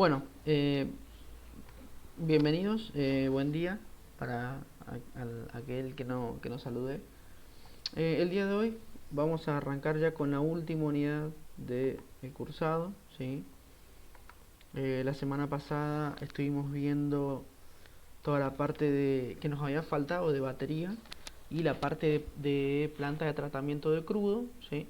Bueno, bienvenidos, buen día para aquel que nos salude. El día de hoy vamos a arrancar ya con la última unidad del cursado, ¿sí? La semana pasada estuvimos viendo toda la parte que nos había faltado de batería y la parte de planta de tratamiento de crudo, ¿sí?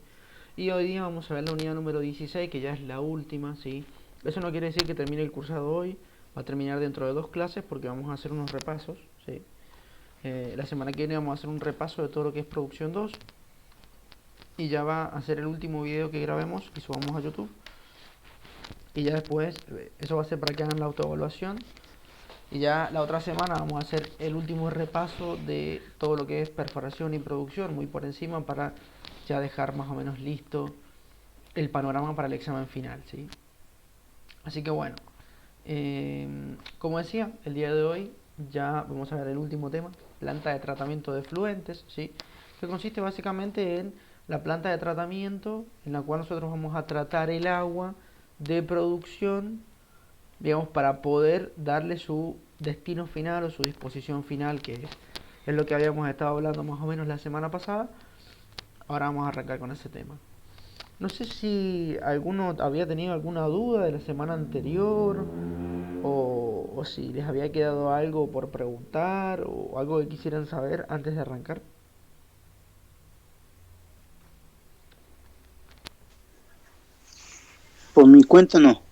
Y hoy día vamos a ver la unidad número 16, que ya es la última, ¿sí? Eso no quiere decir que termine el cursado hoy, va a terminar dentro de 2 clases porque vamos a hacer unos repasos, ¿sí? La semana que viene vamos a hacer un repaso de todo lo que es producción 2 y ya va a ser el último video que grabemos y subamos a YouTube. Y ya después, eso va a ser para que hagan la autoevaluación. Y ya la otra semana vamos a hacer el último repaso de todo lo que es perforación y producción, muy por encima, para ya dejar más o menos listo el panorama para el examen final, ¿sí? Así que bueno, como decía, el día de hoy ya vamos a ver el último tema, planta de tratamiento de efluentes, ¿sí? Que consiste básicamente en la planta de tratamiento en la cual nosotros vamos a tratar el agua de producción, digamos, para poder darle su destino final o su disposición final, que es lo que habíamos estado hablando más o menos la semana pasada. Ahora vamos a arrancar con ese tema. No sé si alguno había tenido alguna duda de la semana anterior o si les había quedado algo por preguntar o algo que quisieran saber antes de arrancar. Por mi cuenta no,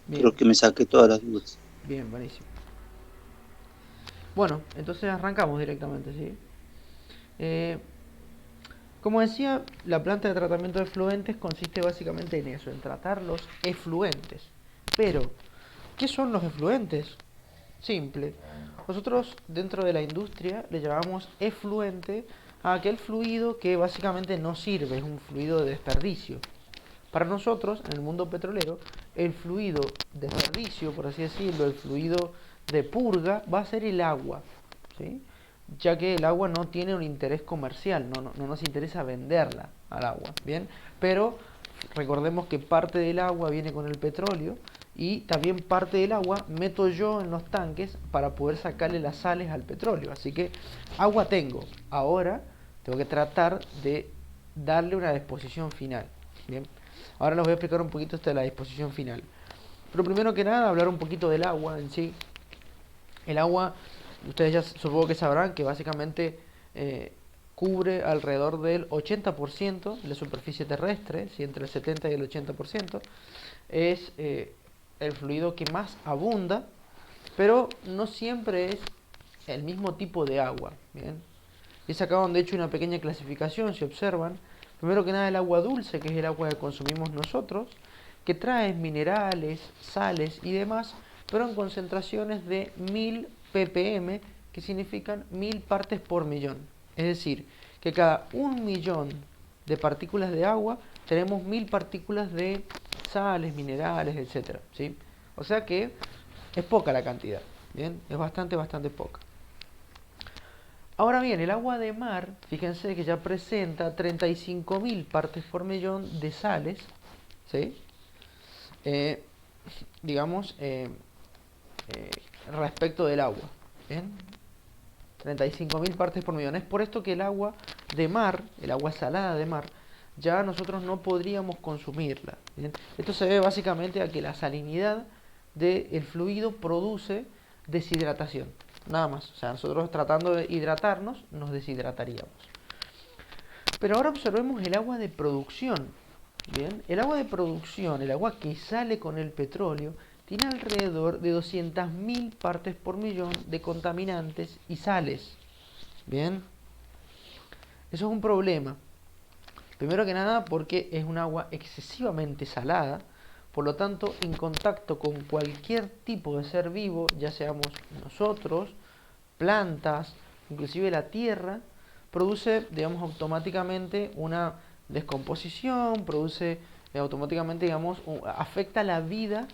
Bien, creo que me saqué todas las dudas. bien, buenísimo. Bueno, entonces arrancamos directamente, ¿sí? Eh, Como decía, la planta de tratamiento de efluentes consiste básicamente en eso, en tratar los efluentes. Pero, ¿qué son los efluentes? Simple. Nosotros dentro de la industria le llamamos efluente a aquel fluido que básicamente no sirve, es un fluido de desperdicio. Para nosotros, en el mundo petrolero, el fluido de desperdicio, por así decirlo, el fluido de purga, va a ser el agua, ¿sí? Ya que el agua no tiene un interés comercial, no nos interesa venderla al agua, ¿bien? Pero recordemos que parte del agua viene con el petróleo y también parte del agua meto yo en los tanques para poder sacarle las sales al petróleo. Así que agua tengo, ahora tengo que tratar de darle una disposición final, ¿bien? Ahora les voy a explicar un poquito esto de la disposición final. Pero primero que nada, hablar un poquito del agua en sí. El agua, ustedes ya supongo que sabrán que básicamente cubre alrededor del 80% de la superficie terrestre, si entre el 70 y el 80%. Es el fluido que más abunda, pero no siempre es el mismo tipo de agua. Bien, y sacaban de hecho una pequeña clasificación, si observan. Primero que nada el agua dulce, que es el agua que consumimos nosotros, que trae minerales, sales y demás, pero en concentraciones de 1000 ppm, que significan 1000 partes por millón. Es decir, que cada 1 millón de partículas de agua tenemos 1000 partículas de sales, minerales, etcétera, ¿sí? O sea que es poca la cantidad, ¿bien? Es bastante poca. Ahora bien, el agua de mar, fíjense que ya presenta 35.000 partes por millón de sales, ¿sí? Eh, digamos, eh, respecto del agua, ¿bien? 35.000 partes por millón. Es por esto que el agua de mar, el agua salada de mar, ya nosotros no podríamos consumirla, ¿bien? Esto se debe básicamente a que la salinidad del fluido produce deshidratación, nada más. O sea, nosotros tratando de hidratarnos, nos deshidrataríamos. Pero ahora observemos el agua de producción. Bien, el agua de producción, el agua que sale con el petróleo, tiene alrededor de 200.000 partes por millón de contaminantes y sales. Bien, eso es un problema. Primero que nada porque es un agua excesivamente salada, por lo tanto en contacto con cualquier tipo de ser vivo, ya seamos nosotros, plantas, inclusive la tierra, produce, digamos, automáticamente una descomposición, produce automáticamente, digamos, afecta la vida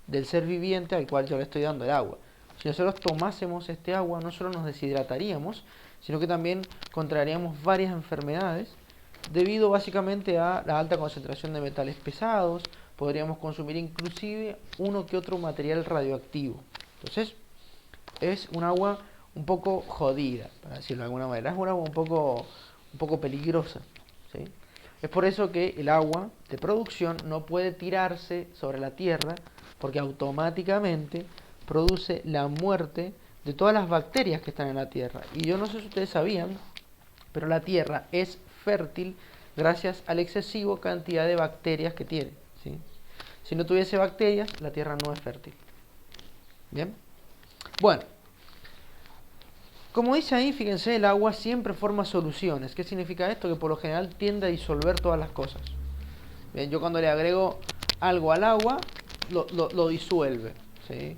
del ser viviente al cual yo le estoy dando el agua. Si nosotros tomásemos este agua, no solo nos deshidrataríamos, sino que también contraeríamos varias enfermedades debido básicamente a la alta concentración de metales pesados, podríamos consumir inclusive uno que otro material radioactivo. Entonces, es un agua un poco jodida, para decirlo de alguna manera. Es un agua un poco peligrosa, ¿sí? Es por eso que el agua de producción no puede tirarse sobre la tierra, porque automáticamente produce la muerte de todas las bacterias que están en la tierra. Y yo no sé si ustedes sabían, pero la tierra es fértil gracias a la excesiva cantidad de bacterias que tiene, ¿sí? Si no tuviese bacterias, la tierra no es fértil. ¿Bien? Bueno, como dice ahí, fíjense, el agua siempre forma soluciones. ¿Qué significa esto? Que por lo general tiende a disolver todas las cosas. Bien, yo cuando le agrego algo al agua, lo disuelve, ¿sí?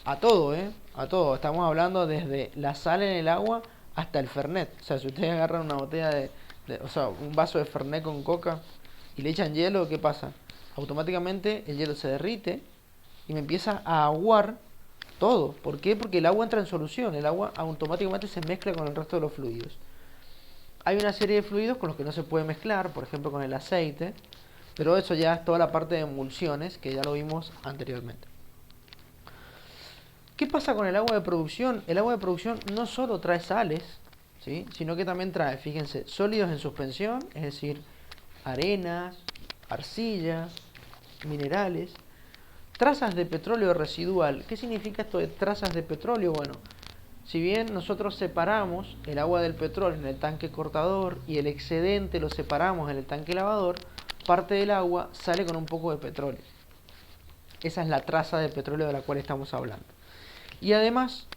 A todo, ¿eh? A todo. Estamos hablando desde la sal en el agua hasta el Fernet. O sea, si ustedes agarran una botella o sea, un vaso de Fernet con coca y le echan hielo, ¿qué pasa? Automáticamente el hielo se derrite y me empieza a aguar todo. ¿Por qué? Porque el agua entra en solución. El agua automáticamente se mezcla con el resto de los fluidos. Hay una serie de fluidos con los que no se puede mezclar, por ejemplo con el aceite, pero eso ya es toda la parte de emulsiones que ya lo vimos anteriormente. ¿Qué pasa con el agua de producción? El agua de producción no solo trae sales, ¿sí?, sino que también trae, fíjense, sólidos en suspensión, es decir, arenas, arcillas, minerales, trazas de petróleo residual. ¿Qué significa esto de trazas de petróleo? Bueno, si bien nosotros separamos el agua del petróleo en el tanque cortador y el excedente lo separamos en el tanque lavador, parte del agua sale con un poco de petróleo. Esa es la traza de petróleo de la cual estamos hablando. Y además,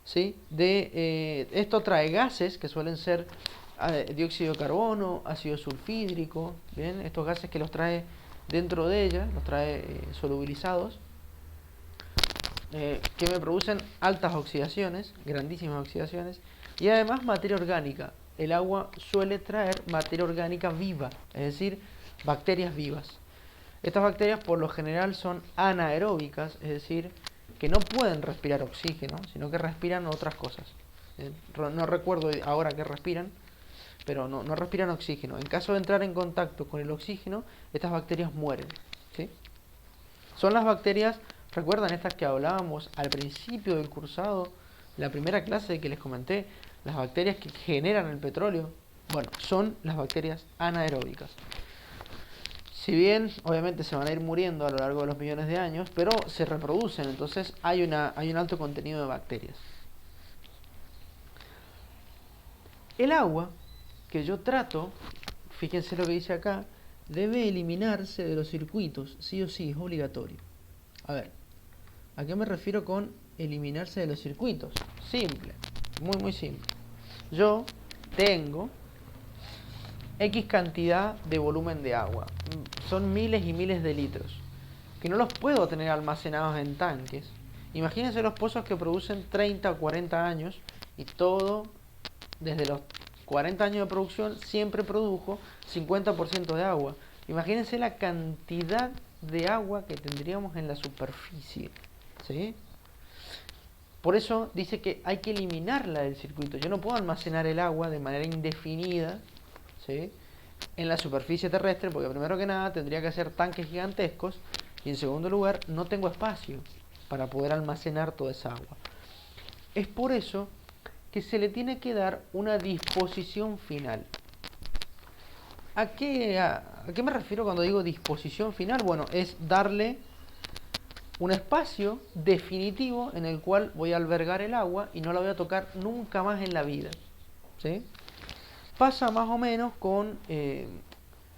¿sí?, esto trae gases que suelen ser dióxido de carbono, ácido sulfídrico, ¿bien? Estos gases que los trae dentro de ella, los trae solubilizados, que me producen altas oxidaciones, grandísimas oxidaciones, y además materia orgánica. El agua suele traer materia orgánica viva, es decir, bacterias vivas. Estas bacterias por lo general son anaeróbicas, es decir, que no pueden respirar oxígeno, sino que respiran otras cosas. No recuerdo ahora qué respiran, pero no respiran oxígeno. En caso de entrar en contacto con el oxígeno, estas bacterias mueren, ¿sí? Son las bacterias, ¿recuerdan estas que hablábamos al principio del cursado, la primera clase que les comenté? Las bacterias que generan el petróleo. Bueno, son las bacterias anaeróbicas. Si bien, obviamente, se van a ir muriendo a lo largo de los millones de años, pero se reproducen, entonces hay un alto contenido de bacterias. El agua que yo trato, fíjense lo que dice acá, debe eliminarse de los circuitos, sí o sí, es obligatorio. A ver, ¿a qué me refiero con eliminarse de los circuitos? Simple, muy simple. Yo tengo X cantidad de volumen de agua, son miles y miles de litros, que no los puedo tener almacenados en tanques. Imagínense los pozos que producen 30 o 40 años y todo, desde los 40 años de producción, siempre produjo 50% de agua. Imagínense la cantidad de agua que tendríamos en la superficie, ¿sí? Por eso dice que hay que eliminarla del circuito. Yo no puedo almacenar el agua de manera indefinida, ¿sí?, en la superficie terrestre, porque primero que nada tendría que hacer tanques gigantescos y en segundo lugar no tengo espacio para poder almacenar toda esa agua. Es por eso que se le tiene que dar una disposición final. ¿A qué me refiero cuando digo disposición final? Bueno, es darle un espacio definitivo en el cual voy a albergar el agua y no la voy a tocar nunca más en la vida, ¿sí? Pasa más o menos con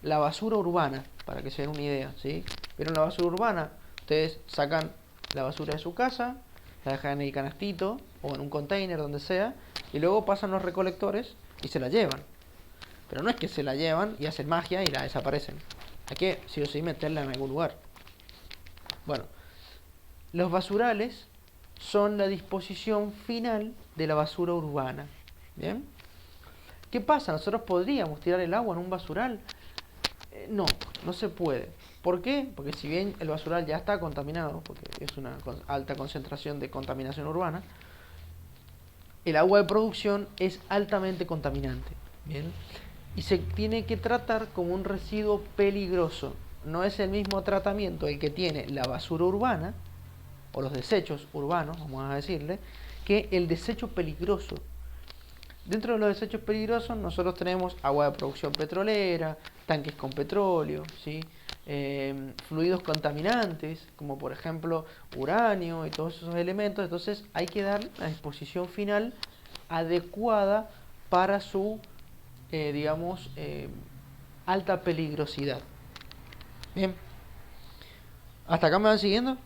la basura urbana, para que se den una idea, ¿sí? Pero en la basura urbana, ustedes sacan la basura de su casa, la dejan en el canastito o en un container, donde sea, y luego pasan los recolectores y se la llevan. Pero no es que se la llevan y hacen magia y la desaparecen. Hay que, sí o sí, meterla en algún lugar. Bueno, los basurales son la disposición final de la basura urbana. ¿Bien? ¿Qué pasa? ¿Nosotros podríamos tirar el agua en un basural? No se puede. ¿Por qué? Porque si bien el basural ya está contaminado, porque es una alta concentración de contaminación urbana, el agua de producción es altamente contaminante, ¿bien? Y se tiene que tratar como un residuo peligroso. no es el mismo tratamiento el que tiene la basura urbana, o los desechos urbanos, vamos a decirle, que el desecho peligroso. Dentro de los desechos peligrosos nosotros tenemos agua de producción petrolera, tanques con petróleo, ¿sí? Fluidos contaminantes, como por ejemplo uranio y todos esos elementos. Entonces hay que dar la disposición final adecuada para su, digamos, alta peligrosidad. Bien, ¿hasta acá me van siguiendo?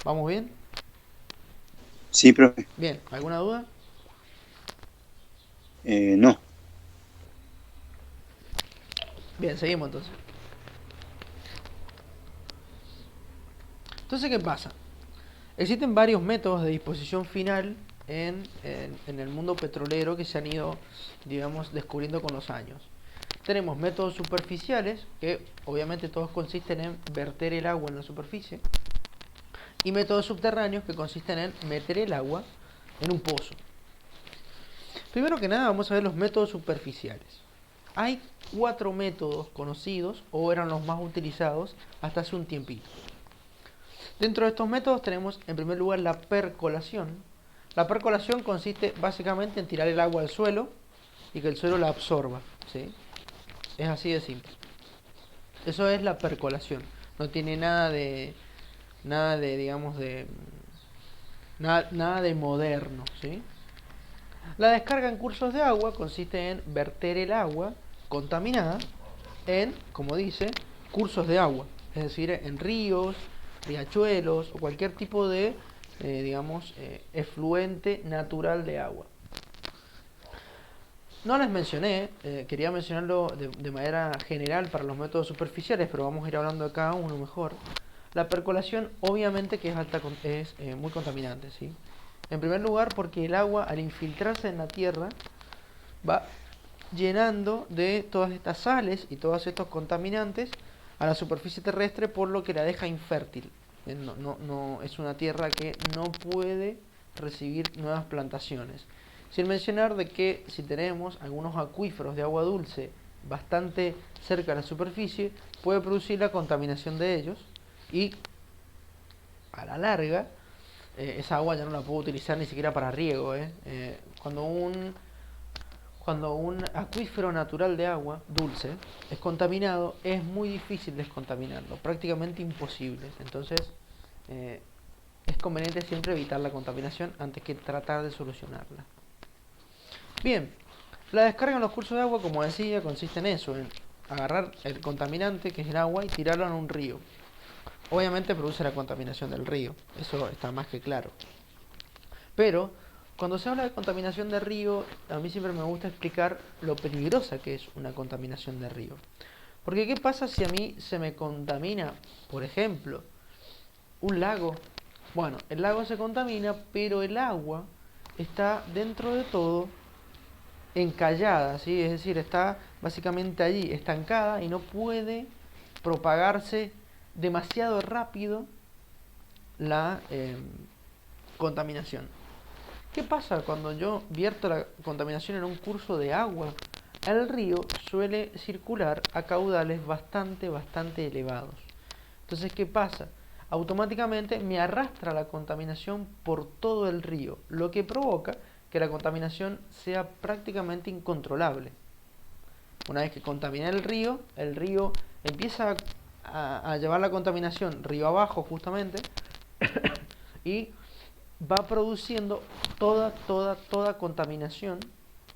¿Vamos bien? Sí, profe. Bien, ¿alguna duda? No. Bien, seguimos entonces. Entonces, ¿qué pasa? Existen varios métodos de disposición final en el mundo petrolero que se han ido, digamos, descubriendo con los años. Tenemos métodos superficiales, que obviamente todos consisten en verter el agua en la superficie, y métodos subterráneos, que consisten en meter el agua en un pozo. Primero que nada vamos a ver los métodos superficiales. Hay 4 métodos conocidos, o eran los más utilizados hasta hace un tiempito. Dentro de estos métodos tenemos en primer lugar la percolación. La percolación consiste básicamente en tirar el agua al suelo y que el suelo la absorba, ¿sí? Es así de simple. Eso es la percolación. No tiene digamos, nada de moderno, ¿sí? La descarga en cursos de agua consiste en verter el agua contaminada en, como dice, cursos de agua, es decir, en ríos, riachuelos o cualquier tipo de, digamos, efluente natural de agua. No les mencioné, quería mencionarlo de manera general para los métodos superficiales, pero vamos a ir hablando de cada uno mejor. La percolación obviamente que es muy contaminante, ¿sí? En primer lugar porque el agua al infiltrarse en la tierra va llenando de todas estas sales y todos estos contaminantes a la superficie terrestre, por lo que la deja infértil. No, es una tierra que no puede recibir nuevas plantaciones. Sin mencionar de que si tenemos algunos acuíferos de agua dulce bastante cerca de la superficie, puede producir la contaminación de ellos y a la larga esa agua ya no la puedo utilizar ni siquiera para riego. Cuando un acuífero natural de agua dulce es contaminado, es muy difícil descontaminarlo, prácticamente imposible. Entonces, es conveniente siempre evitar la contaminación antes que tratar de solucionarla. Bien, la descarga en los cursos de agua, como decía, consiste en eso, en agarrar el contaminante, que es el agua, y tirarlo en un río. Obviamente produce la contaminación del río, eso está más que claro. Pero cuando se habla de contaminación de río, a mí siempre me gusta explicar lo peligrosa que es una contaminación de río. Porque ¿qué pasa si a mí se me contamina, por ejemplo, un lago? Bueno, el lago se contamina, pero el agua está dentro de todo encallada, ¿sí? Es decir, está básicamente allí, estancada y no puede propagarse demasiado rápido la contaminación. ¿Qué pasa cuando yo vierto la contaminación en un curso de agua? El río suele circular a caudales bastante elevados. Entonces, ¿qué pasa? Automáticamente me arrastra la contaminación por todo el río, lo que provoca que la contaminación sea prácticamente incontrolable. Una vez que contamina el río empieza a llevar la contaminación río abajo justamente y va produciendo toda contaminación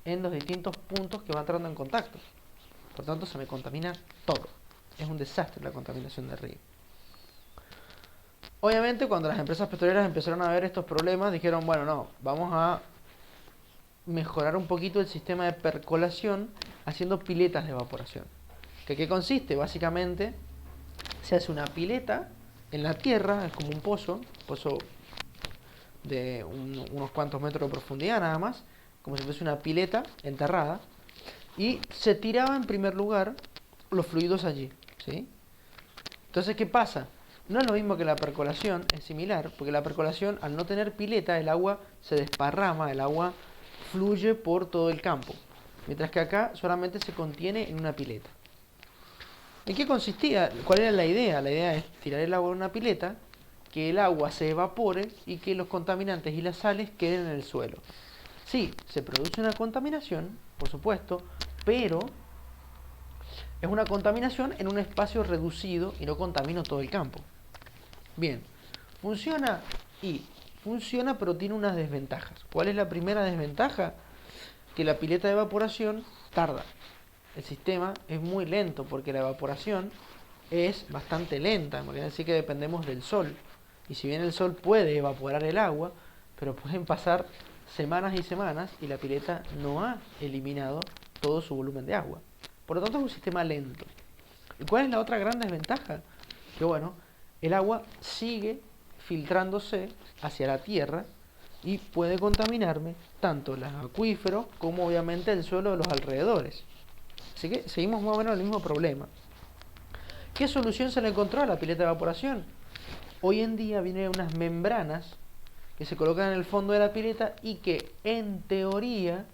en los distintos puntos que va entrando en contacto. Por tanto, se me contamina todo. Es un desastre la contaminación del río. Obviamente, cuando las empresas petroleras empezaron a ver estos problemas, dijeron, bueno, no, vamos a mejorar un poquito el sistema de percolación haciendo piletas de evaporación. ¿Qué consiste? Básicamente, se hace una pileta en la tierra, es como un pozo de unos cuantos metros de profundidad nada más, como si fuese una pileta enterrada, y se tiraba en primer lugar los fluidos allí, ¿sí? Entonces, ¿qué pasa? No es lo mismo que la percolación, es similar, porque la percolación, al no tener pileta, el agua se desparrama, el agua fluye por todo el campo, mientras que acá solamente se contiene en una pileta. ¿En qué consistía? ¿Cuál era la idea? La idea es tirar el agua en una pileta, que el agua se evapore y que los contaminantes y las sales queden en el suelo. Sí, se produce una contaminación, por supuesto, pero es una contaminación en un espacio reducido y no contamino todo el campo. Bien, funciona y funciona, pero tiene unas desventajas. ¿Cuál es la primera desventaja? Que la pileta de evaporación tarda. El sistema es muy lento porque la evaporación es bastante lenta, quiere decir que dependemos del sol. Y si bien el sol puede evaporar el agua, pero pueden pasar semanas y semanas y la pileta no ha eliminado todo su volumen de agua. Por lo tanto es un sistema lento. ¿Y cuál es la otra gran desventaja? Que bueno, el agua sigue filtrándose hacia la tierra y puede contaminarme tanto los acuíferos como obviamente el suelo de los alrededores. Así que seguimos más o menos el mismo problema. ¿Qué solución se le encontró a la pileta de evaporación? Hoy en día vienen unas membranas que se colocan en el fondo de la pileta y que en teoría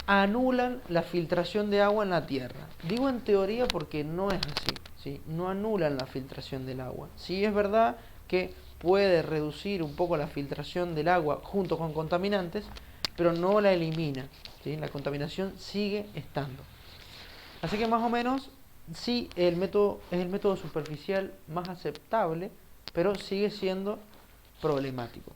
anulan la filtración de agua en la tierra. Digo en teoría porque no es así, ¿sí? No anulan la filtración del agua. Sí es verdad que puede reducir un poco la filtración del agua junto con contaminantes, pero no la elimina, ¿sí? La contaminación sigue estando. Así que más o menos sí el método es el método superficial más aceptable, pero sigue siendo problemático.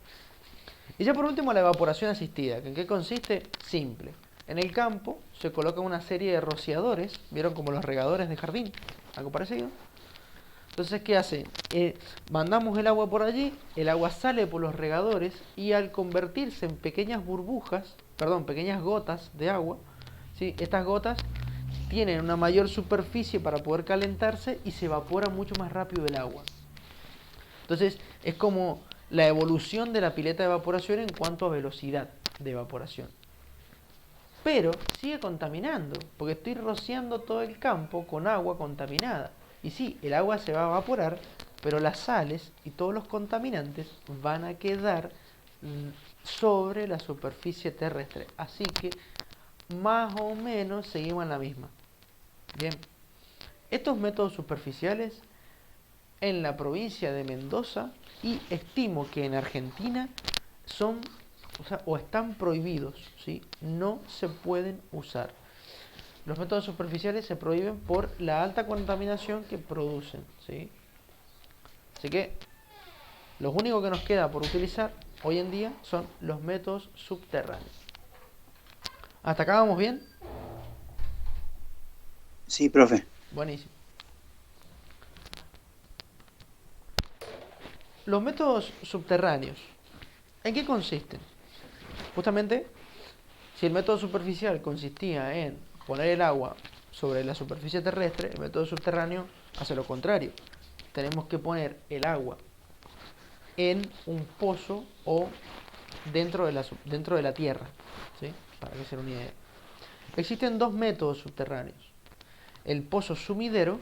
Y ya por último la evaporación asistida, ¿en qué consiste? Simple. En el campo se coloca una serie de rociadores, ¿vieron como los regadores de jardín? Algo parecido. Entonces, ¿qué hace? Mandamos el agua por allí, el agua sale por los regadores y al convertirse en pequeñas burbujas, perdón, pequeñas gotas de agua, ¿sí? Estas gotas tienen una mayor superficie para poder calentarse y se evapora mucho más rápido el agua. Entonces, es como la evolución de la pileta de evaporación en cuanto a velocidad de evaporación. Pero sigue contaminando, porque estoy rociando todo el campo con agua contaminada. Y sí, el agua se va a evaporar, pero las sales y todos los contaminantes van a quedar sobre la superficie terrestre. Así que más o menos seguimos en la misma. Bien, estos métodos superficiales en la provincia de Mendoza y estimo que en Argentina son o están prohibidos, ¿sí? No se pueden usar. Los métodos superficiales se prohíben por la alta contaminación que producen, ¿sí? Así que lo único que nos queda por utilizar hoy en día son los métodos subterráneos. ¿Hasta acá vamos bien? Sí, profe. Buenísimo. Los métodos subterráneos, ¿en qué consisten? Justamente, si el método superficial consistía en poner el agua sobre la superficie terrestre, el método subterráneo hace lo contrario. Tenemos que poner el agua en un pozo o dentro de la tierra, ¿sí? Para que se den una idea. Existen dos métodos subterráneos: el pozo sumidero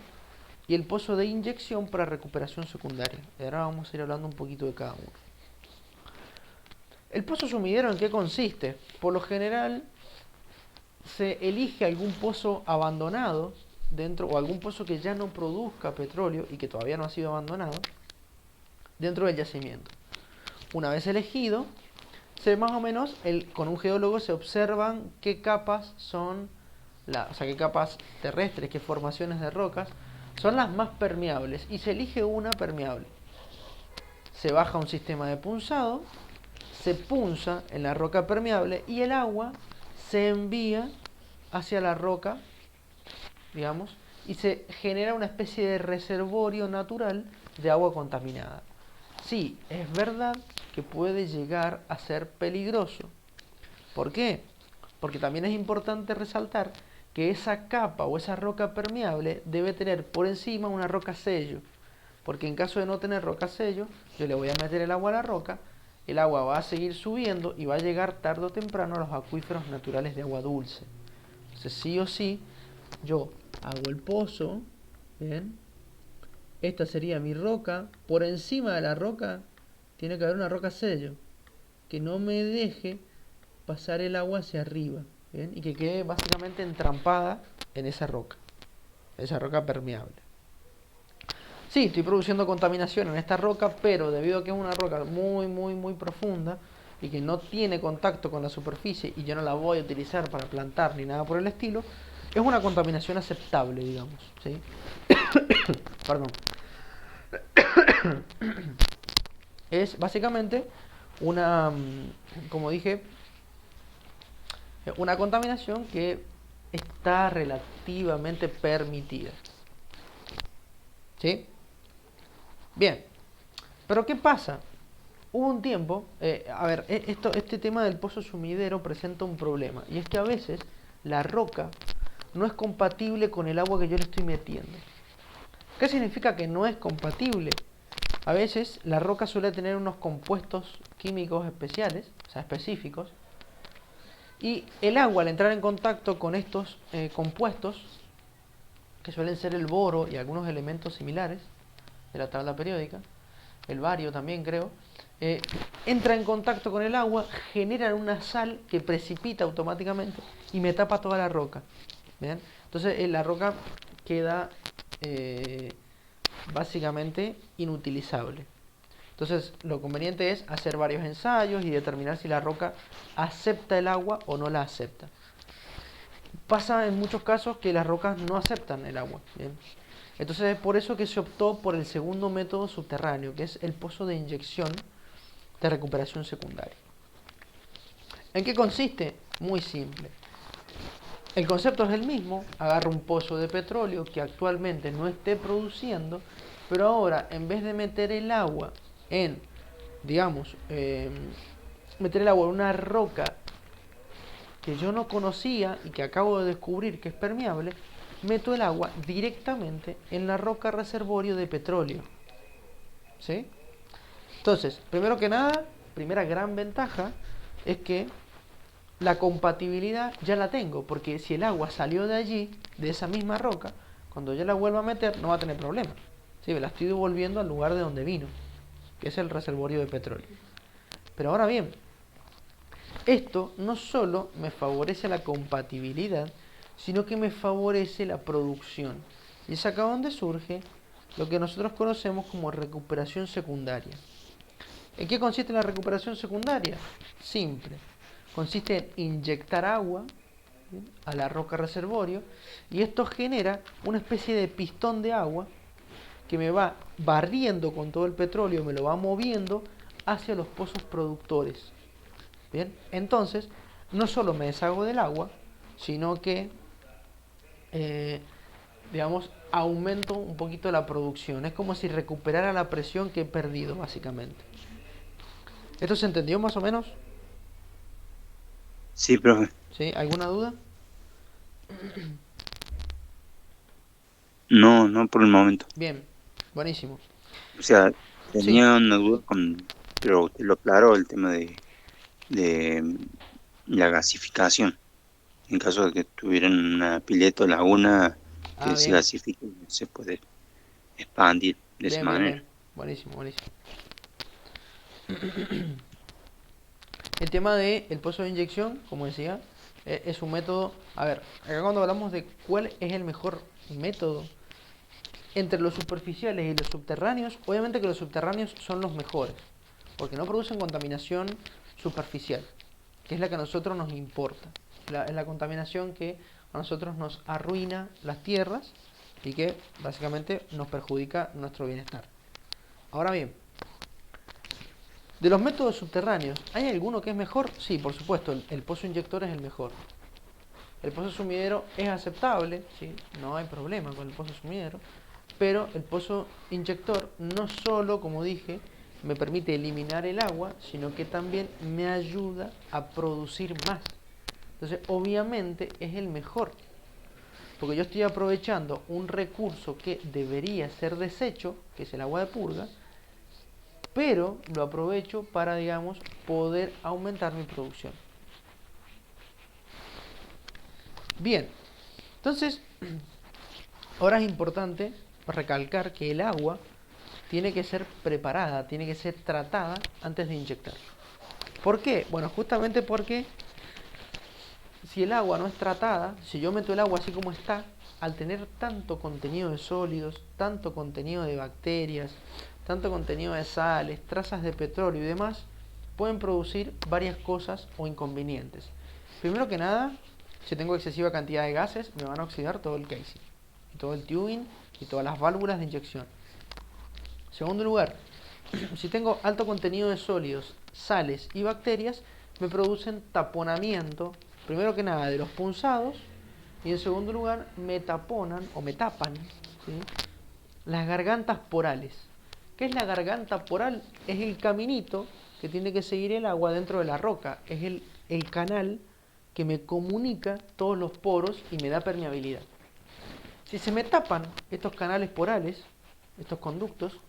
y el pozo de inyección para recuperación secundaria. Y ahora vamos a ir hablando un poquito de cada uno. ¿El pozo sumidero en qué consiste? Por lo general se elige algún pozo abandonado dentro, o algún pozo que ya no produzca petróleo y que todavía no ha sido abandonado dentro del yacimiento. Una vez elegido, más o menos con un geólogo se observan qué capas son qué capas terrestres, qué formaciones de rocas son las más permeables y se elige una permeable. Se baja un sistema de punzado, se punza en la roca permeable y el agua se envía hacia la roca, digamos, y se genera una especie de reservorio natural de agua contaminada. Sí, es verdad que puede llegar a ser peligroso. ¿Por qué? Porque también es importante resaltar que esa capa o esa roca permeable debe tener por encima una roca sello. Porque en caso de no tener roca sello, yo le voy a meter el agua a la roca, el agua va a seguir subiendo y va a llegar tarde o temprano a los acuíferos naturales de agua dulce. Entonces sí o sí, yo hago el pozo, ¿bien? Esta sería mi roca, por encima de la roca tiene que haber una roca sello, que no me deje pasar el agua hacia arriba, ¿bien? Y que quede básicamente entrampada en esa roca. esa roca permeable. Sí, estoy produciendo contaminación en esta roca, pero debido a que es una roca muy profunda y que no tiene contacto con la superficie y yo no la voy a utilizar para plantar ni nada por el estilo, es una contaminación aceptable, digamos, ¿sí? Perdón. Es básicamente una, como dije, una contaminación que está relativamente permitida. ¿Sí? Bien. Pero ¿qué pasa? Hubo un tiempo, este tema del pozo sumidero presenta un problema, y es que a veces la roca no es compatible con el agua que yo le estoy metiendo. ¿Qué significa que no es compatible? A veces la roca suele tener unos compuestos químicos especiales, o sea, específicos, y el agua al entrar en contacto con estos compuestos, que suelen ser el boro y algunos elementos similares de la tabla periódica, el bario también creo, entra en contacto con el agua, genera una sal que precipita automáticamente y me tapa toda la roca. ¿Bien? Entonces la roca queda básicamente inutilizable. Entonces lo conveniente es hacer varios ensayos y determinar si la roca acepta el agua o no la acepta. Pasa en muchos casos que las rocas no aceptan el agua. ¿Bien? Entonces es por eso que se optó por el segundo método subterráneo, que es el pozo de inyección de recuperación secundaria. ¿En qué consiste? Muy simple. El concepto es el mismo, agarro un pozo de petróleo que actualmente no esté produciendo, pero ahora en vez de meter el agua en, digamos, meter el agua en una roca que yo no conocía y que acabo de descubrir que es permeable, meto el agua directamente en la roca reservorio de petróleo. ¿Sí? Entonces, primero que nada, primera gran ventaja es que la compatibilidad ya la tengo, porque si el agua salió de allí, de esa misma roca, cuando yo la vuelva a meter no va a tener problema. ¿Sí? Me la estoy devolviendo al lugar de donde vino, que es el reservorio de petróleo. Pero ahora bien, esto no solo me favorece la compatibilidad, sino que me favorece la producción. Y es acá donde surge lo que nosotros conocemos como recuperación secundaria. ¿En qué consiste la recuperación secundaria? Simple. Consiste en inyectar agua a la roca reservorio y esto genera una especie de pistón de agua que me va barriendo con todo el petróleo, me lo va moviendo hacia los pozos productores. Bien, entonces no solo me deshago del agua, sino que, digamos, aumento un poquito la producción. Es como si recuperara la presión que he perdido, básicamente. ¿Esto se entendió más o menos? Sí, profe. ¿Sí? ¿Alguna duda? No, no por el momento. Bien, buenísimo. O sea, Sí, tenía una duda pero usted lo aclaró el tema de la gasificación. En caso de que tuvieran una pileta o laguna que se bien, gasifique, se puede expandir de esa bien. manera. Buenísimo. El tema del pozo de inyección, como decía, es un método. A ver, acá cuando hablamos de cuál es el mejor método entre los superficiales y los subterráneos, obviamente que los subterráneos son los mejores, porque no producen contaminación superficial, que es la que a nosotros nos importa. Es la contaminación que a nosotros nos arruina las tierras y que básicamente nos perjudica nuestro bienestar. Ahora bien, de los métodos subterráneos, ¿hay alguno que es mejor? Sí, por supuesto, el pozo inyector es el mejor. El pozo sumidero es aceptable, ¿sí? No hay problema con el pozo sumidero, pero el pozo inyector no solo, como dije, me permite eliminar el agua, sino que también me ayuda a producir más. Entonces, obviamente es el mejor, porque yo estoy aprovechando un recurso que debería ser desecho, que es el agua de purga, pero lo aprovecho para, digamos, poder aumentar mi producción. Bien, entonces, ahora es importante recalcar que el agua tiene que ser preparada, tiene que ser tratada antes de inyectar. ¿Por qué? Bueno, justamente porque si el agua no es tratada, si yo meto el agua así como está, al tener tanto contenido de sólidos, tanto contenido de bacterias, tanto contenido de sales, trazas de petróleo y demás, pueden producir varias cosas o inconvenientes. Primero que nada, si tengo excesiva cantidad de gases, me van a oxidar todo el casing, y todo el tubing y todas las válvulas de inyección. Segundo lugar, si tengo alto contenido de sólidos, sales y bacterias, me producen taponamiento, primero que nada, de los punzados, y en segundo lugar, me taponan o me tapan, ¿sí?, las gargantas porales. ¿Qué es la garganta poral? Es el caminito que tiene que seguir el agua dentro de la roca. Es el canal que me comunica todos los poros y me da permeabilidad. Si se me tapan estos canales porales, estos conductos,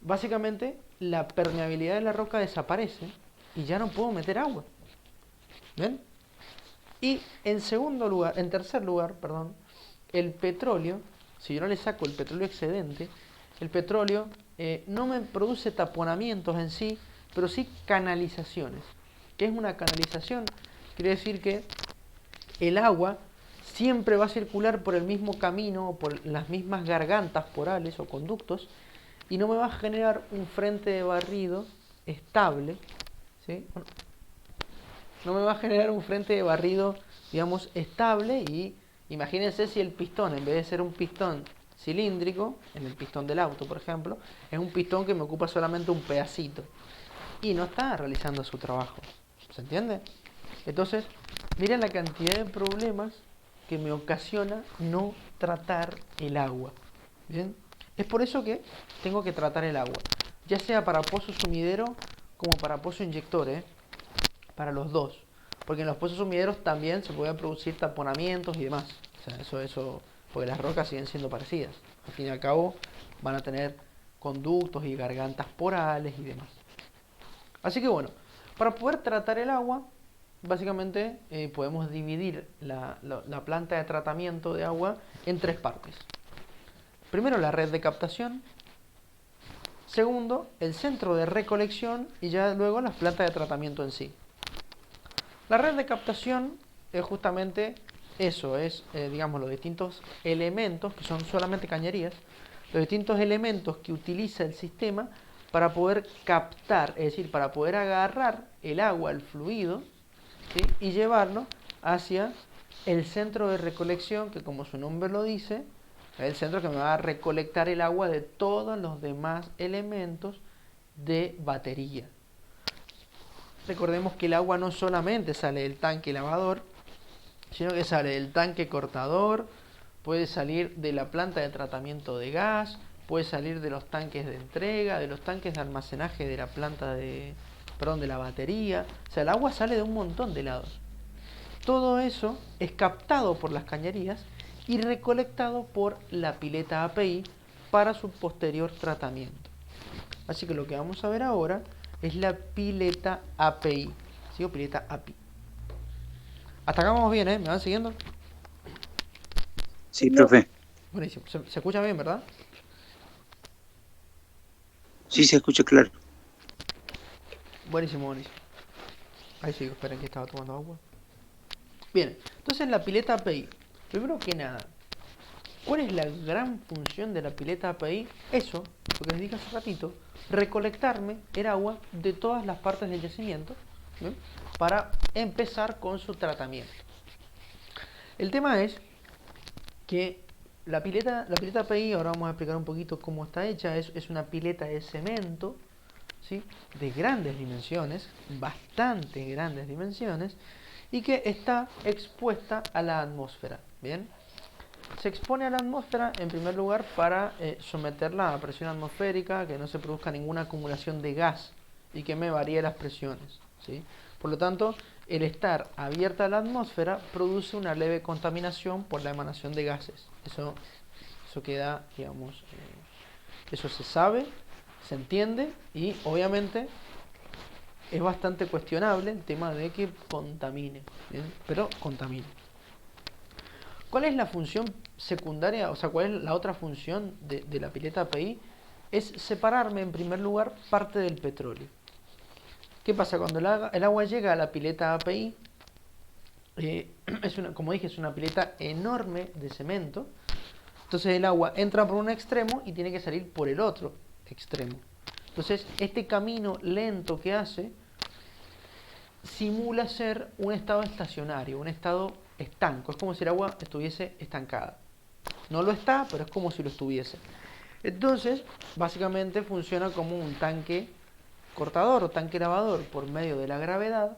básicamente la permeabilidad de la roca desaparece y ya no puedo meter agua. ¿Ven? Y en tercer lugar, el petróleo, si yo no le saco el petróleo excedente, el petróleo no me produce taponamientos en sí, pero sí canalizaciones. ¿Qué es una canalización? Quiere decir que el agua siempre va a circular por el mismo camino o por las mismas gargantas porales o conductos y no me va a generar un frente de barrido estable, ¿sí? No me va a generar un frente de barrido, digamos, estable. Y imagínense si el pistón, en vez de ser un pistón cilíndrico, en el pistón del auto, por ejemplo, es un pistón que me ocupa solamente un pedacito y no está realizando su trabajo. ¿Se entiende? Entonces, miren la cantidad de problemas que me ocasiona no tratar el agua. ¿Bien? Es por eso que tengo que tratar el agua, ya sea para pozo sumidero como para pozo inyector, para los dos. Porque en los pozos sumideros también se pueden producir taponamientos y demás. O sea, eso, porque las rocas siguen siendo parecidas. Al fin y al cabo van a tener conductos y gargantas porales y demás. Así que bueno, para poder tratar el agua, básicamente podemos dividir la planta de tratamiento de agua en tres partes. Primero, la red de captación. Segundo, el centro de recolección y ya luego las plantas de tratamiento en sí. La red de captación es justamente eso, digamos, los distintos elementos, que son solamente cañerías, los distintos elementos que utiliza el sistema para poder captar, es decir, para poder agarrar el agua, el fluido, ¿sí?, y llevarlo hacia el centro de recolección, que como su nombre lo dice, es el centro que me va a recolectar el agua de todos los demás elementos de batería. Recordemos que el agua no solamente sale del tanque lavador, sino que sale del tanque cortador, puede salir de la planta de tratamiento de gas, puede salir de los tanques de entrega, de los tanques de almacenaje de la planta de la batería. O sea, el agua sale de un montón de lados. Todo eso es captado por las cañerías y recolectado por la pileta API para su posterior tratamiento. Así que lo que vamos a ver ahora es la pileta API, ¿sí? O pileta API. Hasta acá vamos bien, ¿eh? ¿Me van siguiendo? Sí, profe. Buenísimo. ¿Se escucha bien, verdad? Sí, se escucha claro. Buenísimo, buenísimo. Ahí sigo, esperen que estaba tomando agua. Bien, entonces la pileta API. Primero que nada, ¿cuál es la gran función de la pileta API? Eso, lo que les dije hace ratito, recolectarme el agua de todas las partes del yacimiento, ¿bien?, para empezar con su tratamiento. El tema es que la pileta API, ahora vamos a explicar un poquito cómo está hecha, es una pileta de cemento, ¿sí?, de grandes dimensiones, bastante grandes dimensiones, y que está expuesta a la atmósfera. Bien, se expone a la atmósfera en primer lugar para someterla a presión atmosférica, que no se produzca ninguna acumulación de gas y que me varíe las presiones, ¿sí? Por lo tanto, el estar abierta a la atmósfera produce una leve contaminación por la emanación de gases. Eso queda, digamos, eso se sabe, se entiende, y obviamente es bastante cuestionable el tema de que contamine, ¿bien?, pero contamine. ¿Cuál es la función secundaria? O sea, ¿cuál es la otra función de la pileta API? Es separarme en primer lugar parte del petróleo. ¿Qué pasa? Cuando el agua llega a la pileta API, como dije, es una pileta enorme de cemento. Entonces el agua entra por un extremo y tiene que salir por el otro extremo. Entonces este camino lento que hace simula ser un estado estacionario, un estado estanco. Es como si el agua estuviese estancada. No lo está, pero es como si lo estuviese. Entonces, básicamente funciona como un tanque cortador o tanque lavador por medio de la gravedad.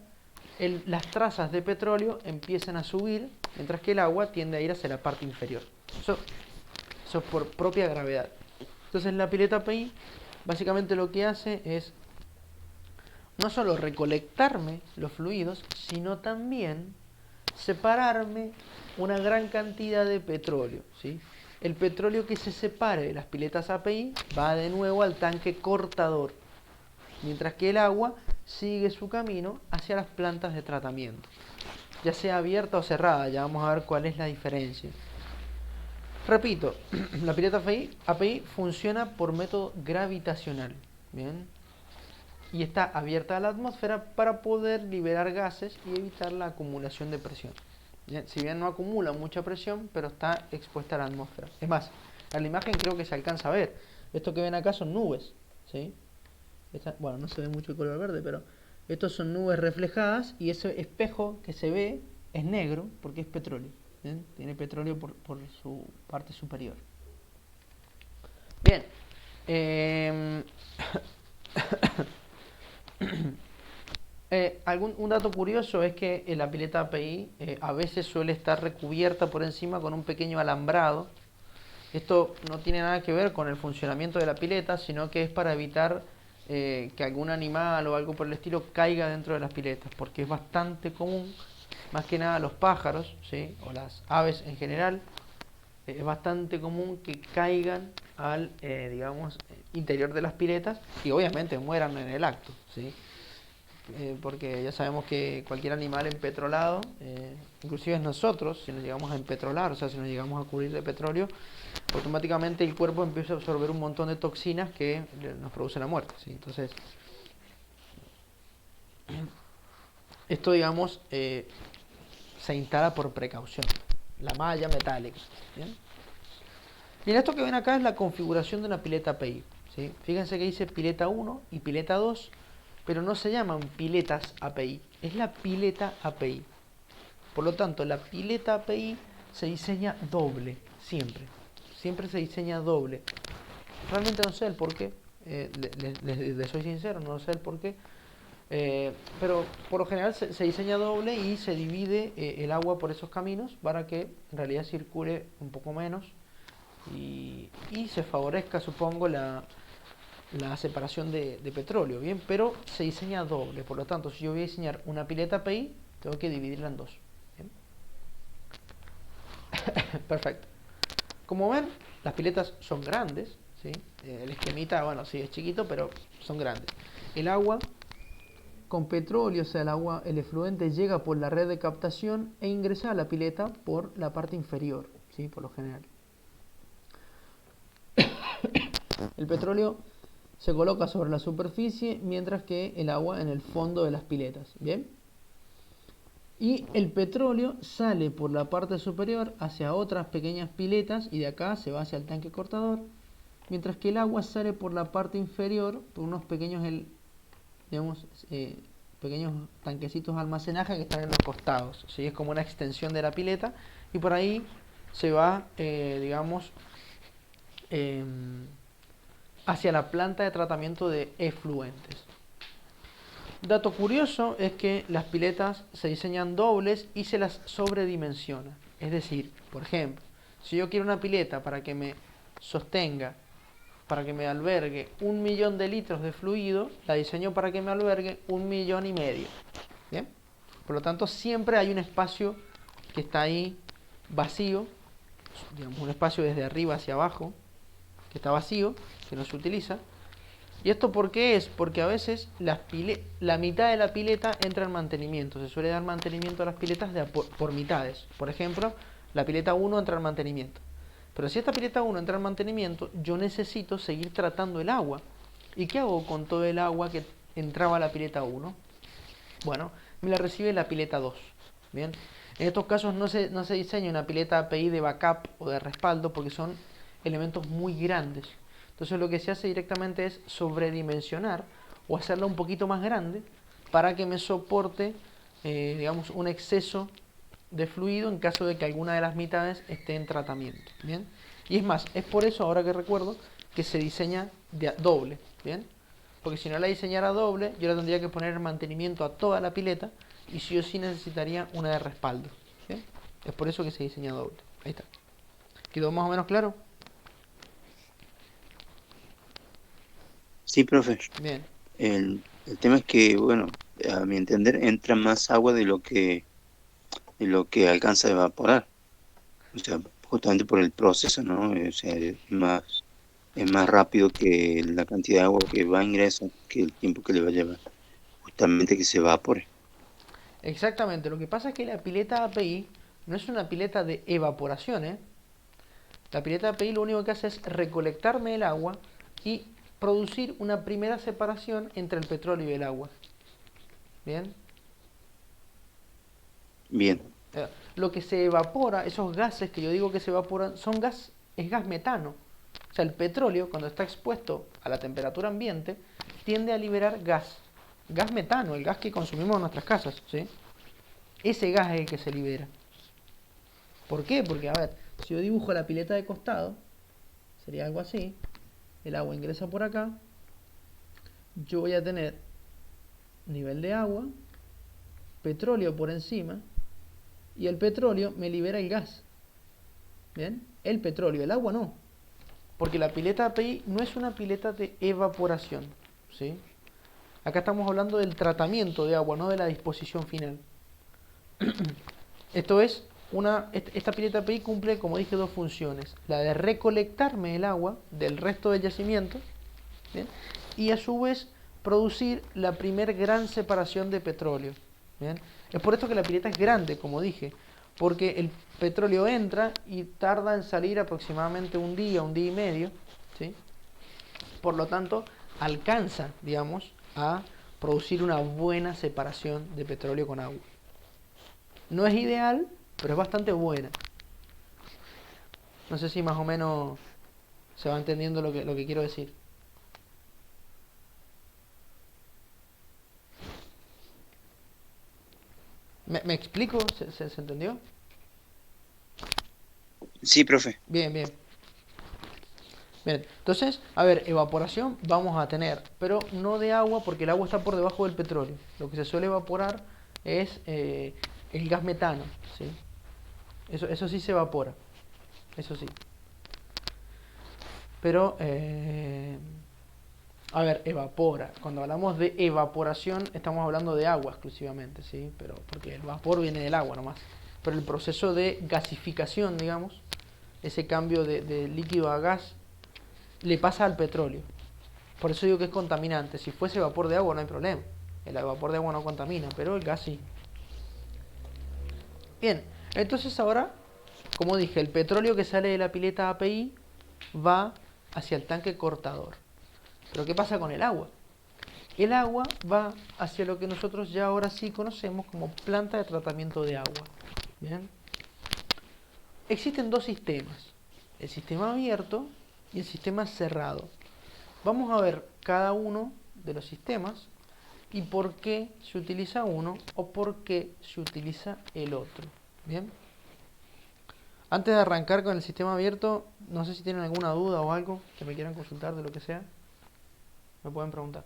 Las trazas de petróleo empiezan a subir, mientras que el agua tiende a ir hacia la parte inferior. Eso es por propia gravedad. Entonces la pileta API básicamente lo que hace es no solo recolectarme los fluidos, sino también separarme una gran cantidad de petróleo, ¿sí? El petróleo que se separe de las piletas API va de nuevo al tanque cortador, mientras que el agua sigue su camino hacia las plantas de tratamiento, ya sea abierta o cerrada. Ya vamos a ver cuál es la diferencia. Repito, la pileta API funciona por método gravitacional, ¿bien? Y está abierta a la atmósfera para poder liberar gases y evitar la acumulación de presión. Bien, si bien no acumula mucha presión, pero está expuesta a la atmósfera. Es más, en la imagen creo que se alcanza a ver. Esto que ven acá son nubes, ¿sí? Bueno, no se ve mucho el color verde, pero estos son nubes reflejadas y ese espejo que se ve es negro porque es petróleo. ¿Bien? Tiene petróleo por su parte superior. Bien. Un dato curioso es que la pileta API a veces suele estar recubierta por encima con un pequeño alambrado. Esto no tiene nada que ver con el funcionamiento de la pileta, sino que es para evitar que algún animal o algo por el estilo caiga dentro de las piletas, porque es bastante común, más que nada los pájaros, ¿sí? O las aves en general, es bastante común que caigan al digamos, interior de las piletas y obviamente mueran en el acto, ¿sí? Porque ya sabemos que cualquier animal empetrolado, inclusive nosotros, si nos llegamos a empetrolar, o sea, si nos llegamos a cubrir de petróleo, automáticamente el cuerpo empieza a absorber un montón de toxinas que nos producen la muerte, ¿sí? Entonces, esto, digamos, se instala por precaución. La malla metálica, ¿bien? Bien, esto que ven acá es la configuración de una pileta API, ¿sí? Fíjense que dice pileta 1 y pileta 2, pero no se llaman piletas API, es la pileta API. Por lo tanto, la pileta API se diseña doble, siempre. Siempre se diseña doble. Realmente no sé el por qué, les soy sincero, no sé el por qué. Pero por lo general se diseña doble y se divide el agua por esos caminos para que en realidad circule un poco menos y se favorezca, supongo, la separación de petróleo, ¿bien? Pero se diseña doble, por lo tanto, si yo voy a diseñar una pileta API, tengo que dividirla en dos, ¿bien? Perfecto. Como ven, las piletas son grandes, ¿sí? El esquemita, bueno, sí, es chiquito, pero son grandes. El agua con petróleo, o sea, el efluente llega por la red de captación e ingresa a la pileta por la parte inferior, ¿sí? Por lo general. El petróleo se coloca sobre la superficie, mientras que el agua en el fondo de las piletas, ¿bien? Y el petróleo sale por la parte superior hacia otras pequeñas piletas y de acá se va hacia el tanque cortador, mientras que el agua sale por la parte inferior por unos pequeños, digamos, pequeños tanquecitos de almacenaje que están en los costados, ¿sí? Es como una extensión de la pileta y por ahí se va, digamos, hacia la planta de tratamiento de efluentes. Dato curioso es que las piletas se diseñan dobles y se las sobredimensiona. Es decir, por ejemplo, si yo quiero una pileta para que me sostenga, para que me albergue 1.000.000 de litros de fluido, la diseño para que me albergue 1,5 millones. ¿Bien? Por lo tanto, siempre hay un espacio que está ahí vacío, digamos, un espacio desde arriba hacia abajo, que está vacío, que no se utiliza. ¿Y esto por qué es? Porque a veces la mitad de la pileta entra en mantenimiento. Se suele dar mantenimiento a las piletas por mitades. Por ejemplo, la pileta 1 entra en mantenimiento. Pero si esta pileta 1 entra en mantenimiento, yo necesito seguir tratando el agua. ¿Y qué hago con todo el agua que entraba a la pileta 1? Bueno, me la recibe la pileta 2. Bien, en estos casos no se diseña una pileta API de backup o de respaldo porque son elementos muy grandes. Entonces lo que se hace directamente es sobredimensionar o hacerla un poquito más grande para que me soporte, digamos, un exceso de fluido en caso de que alguna de las mitades esté en tratamiento. Bien, y es más, es por eso, ahora que recuerdo, que se diseña de doble. Bien, porque si no la diseñara doble, yo la tendría que poner en mantenimiento a toda la pileta y sí o sí necesitaría una de respaldo. ¿Bien? Es por eso que se diseña doble. Ahí está. ¿Quedó más o menos claro? Sí, profe. Bien. El tema es que, bueno, a mi entender, entra más agua de lo que alcanza a evaporar. O sea, justamente por el proceso, ¿no? O sea, es más rápido que la cantidad de agua que va a ingresar, que el tiempo que le va a llevar, justamente que se evapore. Exactamente. Lo que pasa es que la pileta API no es una pileta de evaporación, ¿eh? La pileta API lo único que hace es recolectarme el agua y producir una primera separación entre el petróleo y el agua. Bien. Bien, Lo que se evapora, esos gases que yo digo que se evaporan, es gas metano. O sea, el petróleo, cuando está expuesto a la temperatura ambiente, tiende a liberar gas metano, el gas que consumimos en nuestras casas, ¿sí? Ese gas es el que se libera. ¿Por qué? Porque, a ver, si yo dibujo la pileta de costado, sería algo así, el agua ingresa por acá, yo voy a tener nivel de agua, petróleo por encima, y el petróleo me libera el gas. ¿Bien? El petróleo, el agua no. Porque la pileta API no es una pileta de evaporación. ¿Sí? Acá estamos hablando del tratamiento de agua, no de la disposición final. Esto es, esta pileta API cumple, como dije, dos funciones. La de recolectarme el agua del resto del yacimiento, ¿bien? Y a su vez producir la primer gran separación de petróleo. ¿Bien? Es por esto que la pileta es grande, como dije, porque el petróleo entra y tarda en salir aproximadamente un día y medio, ¿sí? Por lo tanto, alcanza, digamos, a producir una buena separación de petróleo con agua. No es ideal, pero es bastante buena. No sé si más o menos se va entendiendo lo que quiero decir. ¿Me explico? ¿Se entendió? sí, profe. Bien, bien. Bien, entonces, a ver, evaporación vamos a tener, pero no de agua porque el agua está por debajo del petróleo. Lo que se suele evaporar es el gas metano, ¿sí? Eso sí se evapora, eso sí. Pero, a ver, evapora. Cuando hablamos de evaporación estamos hablando de agua exclusivamente, ¿sí? Pero porque el vapor viene del agua nomás. Pero el proceso de gasificación, digamos, ese cambio de líquido a gas, le pasa al petróleo. Por eso digo que es contaminante. Si fuese vapor de agua no hay problema. El vapor de agua no contamina, pero el gas sí. Bien, entonces ahora, como dije, el petróleo que sale de la pileta API va hacia el tanque cortador. Pero ¿qué pasa con el agua? El agua va hacia lo que nosotros ya ahora sí conocemos como planta de tratamiento de agua. Bien. Existen dos sistemas, el sistema abierto y el sistema cerrado. Vamos a ver cada uno de los sistemas y por qué se utiliza uno o por qué se utiliza el otro. Bien. Antes de arrancar con el sistema abierto, no sé si tienen alguna duda o algo que me quieran consultar de lo que sea. Me pueden preguntar.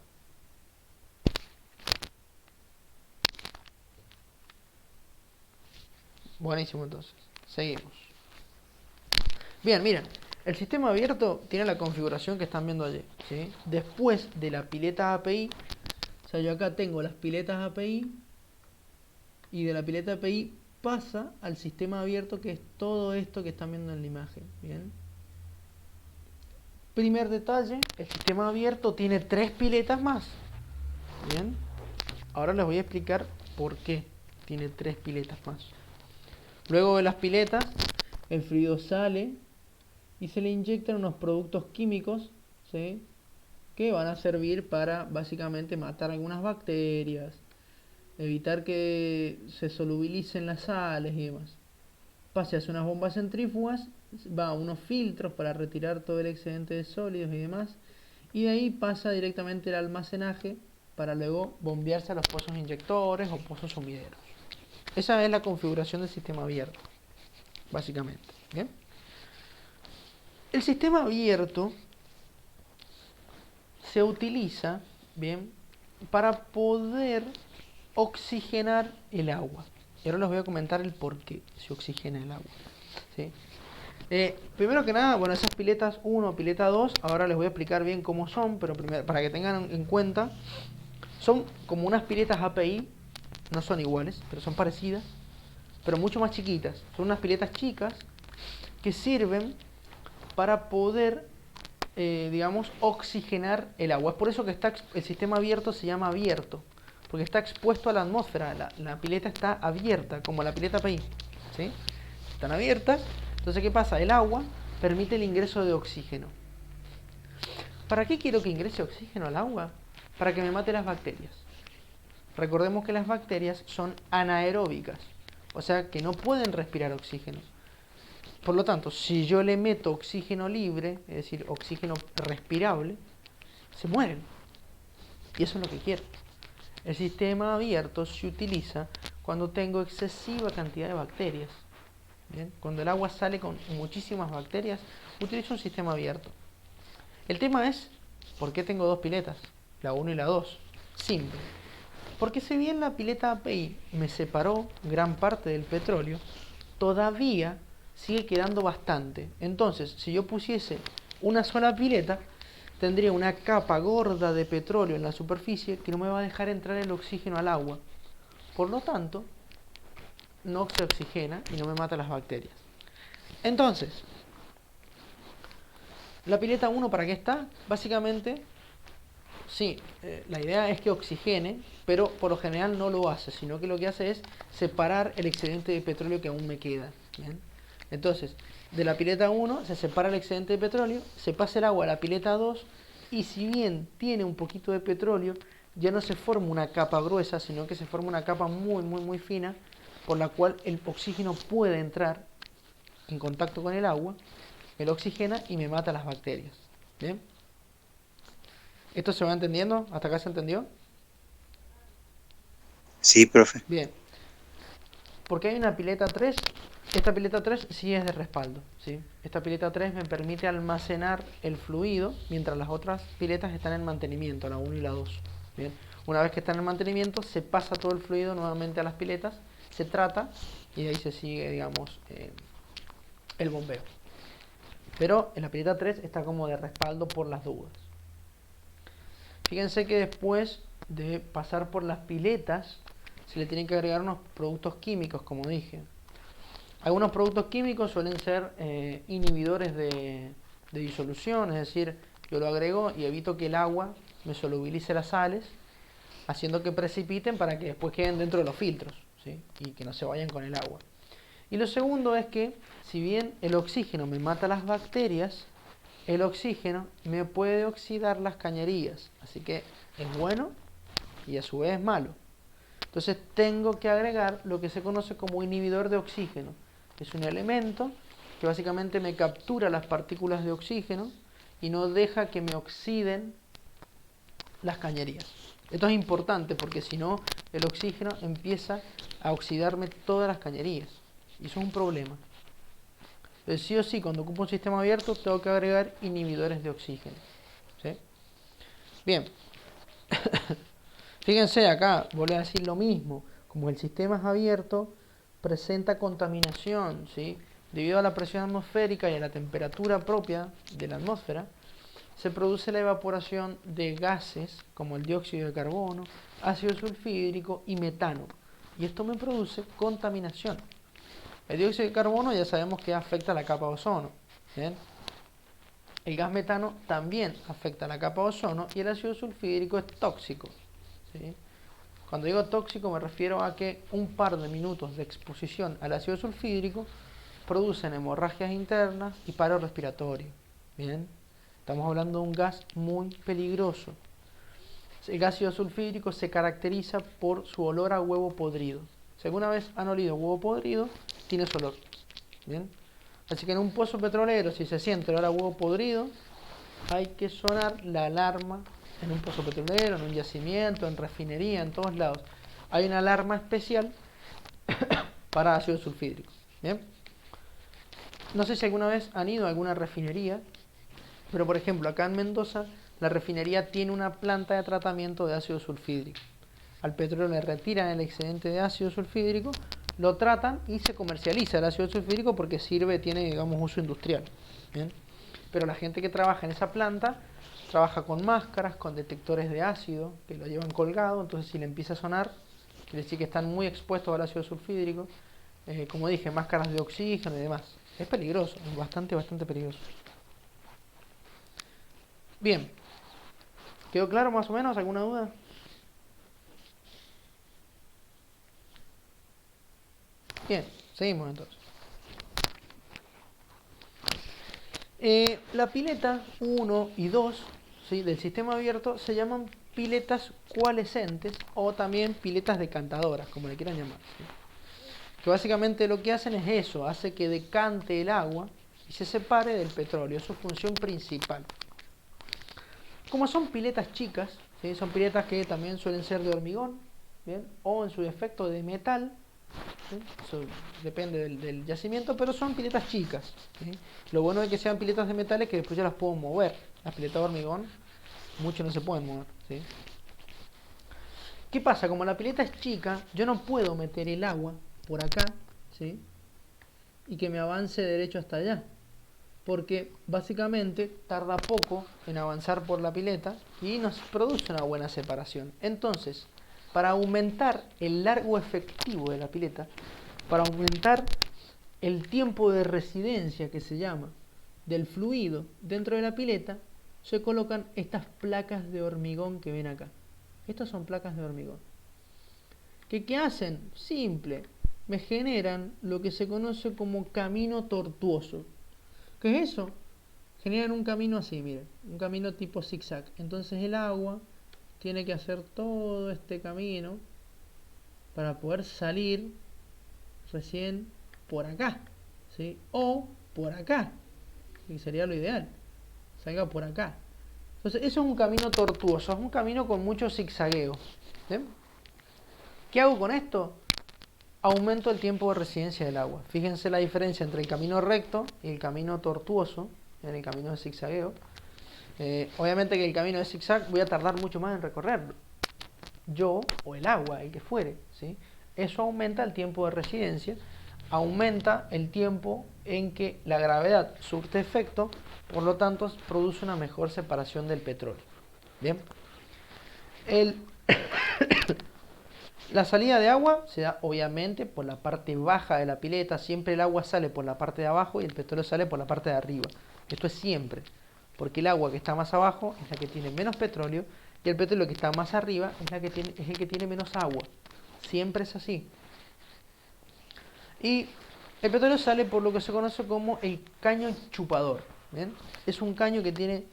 Buenísimo entonces. Seguimos. Bien, miren. El sistema abierto tiene la configuración que están viendo allí, ¿sí? Después de la pileta API, o sea, yo acá tengo las piletas API y de la pileta API pasa al sistema abierto, que es todo esto que están viendo en la imagen. Bien. Primer detalle, el sistema abierto tiene tres piletas más. Bien. Ahora les voy a explicar por qué tiene tres piletas más. Luego de las piletas, el fluido sale y se le inyectan unos productos químicos, ¿sí? Que van a servir para básicamente matar algunas bacterias, evitar que se solubilicen las sales y demás. Pase hacia unas bombas centrífugas, va a unos filtros para retirar todo el excedente de sólidos y demás, y de ahí pasa directamente al almacenaje para luego bombearse a los pozos inyectores o pozos sumideros. Esa es la configuración del sistema abierto, básicamente. ¿Bien? El sistema abierto se utiliza, bien, para poder oxigenar el agua. Y ahora les voy a comentar el por qué se oxigena el agua. ¿Sí? Primero que nada, bueno, esas piletas 1, pileta 2, ahora les voy a explicar bien cómo son, pero primero, para que tengan en cuenta, son como unas piletas API, no son iguales, pero son parecidas, pero mucho más chiquitas. Son unas piletas chicas que sirven para poder, digamos, oxigenar el agua. Es por eso que el sistema abierto se llama abierto, porque está expuesto a la atmósfera. La pileta está abierta, como la pileta API, ¿sí? Están abiertas. Entonces, ¿qué pasa? El agua permite el ingreso de oxígeno. ¿Para qué quiero que ingrese oxígeno al agua? Para que me mate las bacterias. Recordemos que las bacterias son anaeróbicas, o sea que no pueden respirar oxígeno. Por lo tanto, si yo le meto oxígeno libre, es decir, oxígeno respirable, se mueren. Y eso es lo que quiero. El sistema abierto se utiliza cuando tengo excesiva cantidad de bacterias. ¿Bien? Cuando el agua sale con muchísimas bacterias, utilizo un sistema abierto. El tema es, ¿por qué tengo dos piletas? La 1 y la 2. Simple. Porque si bien la pileta API me separó gran parte del petróleo, todavía sigue quedando bastante. Entonces, si yo pusiese una sola pileta, tendría una capa gorda de petróleo en la superficie que no me va a dejar entrar el oxígeno al agua. Por lo tanto, no se oxigena y no me mata las bacterias. Entonces, la pileta 1, ¿para qué está? Básicamente, sí, la idea es que oxigene, pero por lo general no lo hace, sino que lo que hace es separar el excedente de petróleo que aún me queda. ¿Bien? Entonces, de la pileta 1 se separa el excedente de petróleo, se pasa el agua a la pileta 2 y si bien tiene un poquito de petróleo, ya no se forma una capa gruesa, sino que se forma una capa muy fina, por la cual el oxígeno puede entrar en contacto con el agua, me lo oxigena y me mata las bacterias. ¿Bien? ¿Esto se va entendiendo? ¿Hasta acá se entendió? Sí, profe. Bien. Porque hay una pileta 3. Esta pileta 3 sí es de respaldo, ¿sí? Esta pileta 3 me permite almacenar el fluido mientras las otras piletas están en mantenimiento, la 1 y la 2. Bien. Una vez que están en mantenimiento, se pasa todo el fluido nuevamente a las piletas, se trata y de ahí se sigue, digamos, el bombeo. Pero en la pileta 3 está como de respaldo por las dudas. Fíjense que después de pasar por las piletas, se le tienen que agregar unos productos químicos, como dije. Algunos productos químicos suelen ser inhibidores de disolución, es decir, yo lo agrego y evito que el agua me solubilice las sales, haciendo que precipiten para que después queden dentro de los filtros, ¿sí? Y que no se vayan con el agua. Y lo segundo es que, si bien el oxígeno me mata las bacterias, el oxígeno me puede oxidar las cañerías, así que es bueno y a su vez es malo. Entonces tengo que agregar lo que se conoce como inhibidor de oxígeno. Es un elemento que básicamente me captura las partículas de oxígeno y no deja que me oxiden las cañerías. Esto es importante porque si no, el oxígeno empieza a oxidarme todas las cañerías. Y eso es un problema. Entonces, sí o sí, cuando ocupo un sistema abierto, tengo que agregar inhibidores de oxígeno. ¿Sí? Bien. Fíjense acá, voy a decir lo mismo. Como el sistema es abierto, presenta contaminación, ¿sí? Debido a la presión atmosférica y a la temperatura propia de la atmósfera, se produce la evaporación de gases como el dióxido de carbono, ácido sulfídrico y metano. Y esto me produce contaminación. El dióxido de carbono ya sabemos que afecta a la capa de ozono. ¿Bien? El gas metano también afecta a la capa de ozono y el ácido sulfídrico es tóxico. ¿Sí? Cuando digo tóxico me refiero a que un par de minutos de exposición al ácido sulfídrico producen hemorragias internas y paro respiratorio. Bien, estamos hablando de un gas muy peligroso. El ácido sulfídrico se caracteriza por su olor a huevo podrido. Si alguna vez han olido huevo podrido, tiene ese olor. ¿Bien? Así que en un pozo petrolero, si se siente olor a huevo podrido, hay que sonar la alarma. En un pozo petrolero, en un yacimiento, en refinería, en todos lados. Hay una alarma especial para ácido sulfídrico. ¿Bien? No sé si alguna vez han ido a alguna refinería, pero por ejemplo acá en Mendoza la refinería tiene una planta de tratamiento de ácido sulfídrico. Al petróleo le retiran el excedente de ácido sulfídrico, lo tratan y se comercializa el ácido sulfídrico porque sirve, tiene digamos uso industrial. ¿Bien? Pero la gente que trabaja en esa planta trabaja con máscaras, con detectores de ácido que lo llevan colgado, entonces si le empieza a sonar, quiere decir que están muy expuestos al ácido sulfídrico. Como dije, máscaras de oxígeno y demás. Es peligroso, es bastante peligroso. Bien, ¿quedó claro más o menos? ¿Alguna duda? Bien, seguimos entonces. La pileta 1 y 2, ¿sí?, del sistema abierto se llaman piletas coalescentes o también piletas decantadoras, como le quieran llamar. ¿Sí? Que básicamente lo que hacen es eso, hace que decante el agua y se separe del petróleo, es su función principal. Como son piletas chicas, ¿sí?, son piletas que también suelen ser de hormigón, ¿bien?, o en su defecto de metal, ¿sí? Eso depende del yacimiento, pero son piletas chicas, ¿sí? Lo bueno de que sean piletas de metal es que después ya las puedo mover. Las piletas de hormigón, mucho no se pueden mover, ¿sí? ¿Qué pasa? Como la pileta es chica, yo no puedo meter el agua por acá, ¿sí?, y que me avance derecho hasta allá, porque básicamente tarda poco en avanzar por la pileta y nos produce una buena separación. Entonces, para aumentar el largo efectivo de la pileta, para aumentar el tiempo de residencia, que se llama, del fluido dentro de la pileta, se colocan estas placas de hormigón que ven acá. Estas son placas de hormigón. ¿Qué hacen? Simple. Me generan lo que se conoce como camino tortuoso. ¿Qué es eso? Generan un camino así, miren, un camino tipo zigzag. Entonces el agua tiene que hacer todo este camino para poder salir recién por acá, ¿sí?, o por acá, que sería lo ideal, salga por acá. Entonces eso es un camino tortuoso, es un camino con mucho zigzagueo. ¿Sí? ¿Qué hago con esto? Aumento el tiempo de residencia del agua. Fíjense la diferencia entre el camino recto y el camino tortuoso, en el camino de zigzagueo. Obviamente que el camino de zigzag voy a tardar mucho más en recorrerlo, yo o el agua, el que fuere, ¿sí? Eso aumenta el tiempo de residencia, aumenta el tiempo en que la gravedad surte efecto, por lo tanto produce una mejor separación del petróleo. Bien, la salida de agua se da obviamente por la parte baja de la pileta. Siempre el agua sale por la parte de abajo y el petróleo sale por la parte de arriba. Esto es siempre, porque el agua que está más abajo es la que tiene menos petróleo y el petróleo que está más arriba es el que tiene menos agua. Siempre es así. Y el petróleo sale por lo que se conoce como el caño chupador. ¿Bien? Es un caño que tiene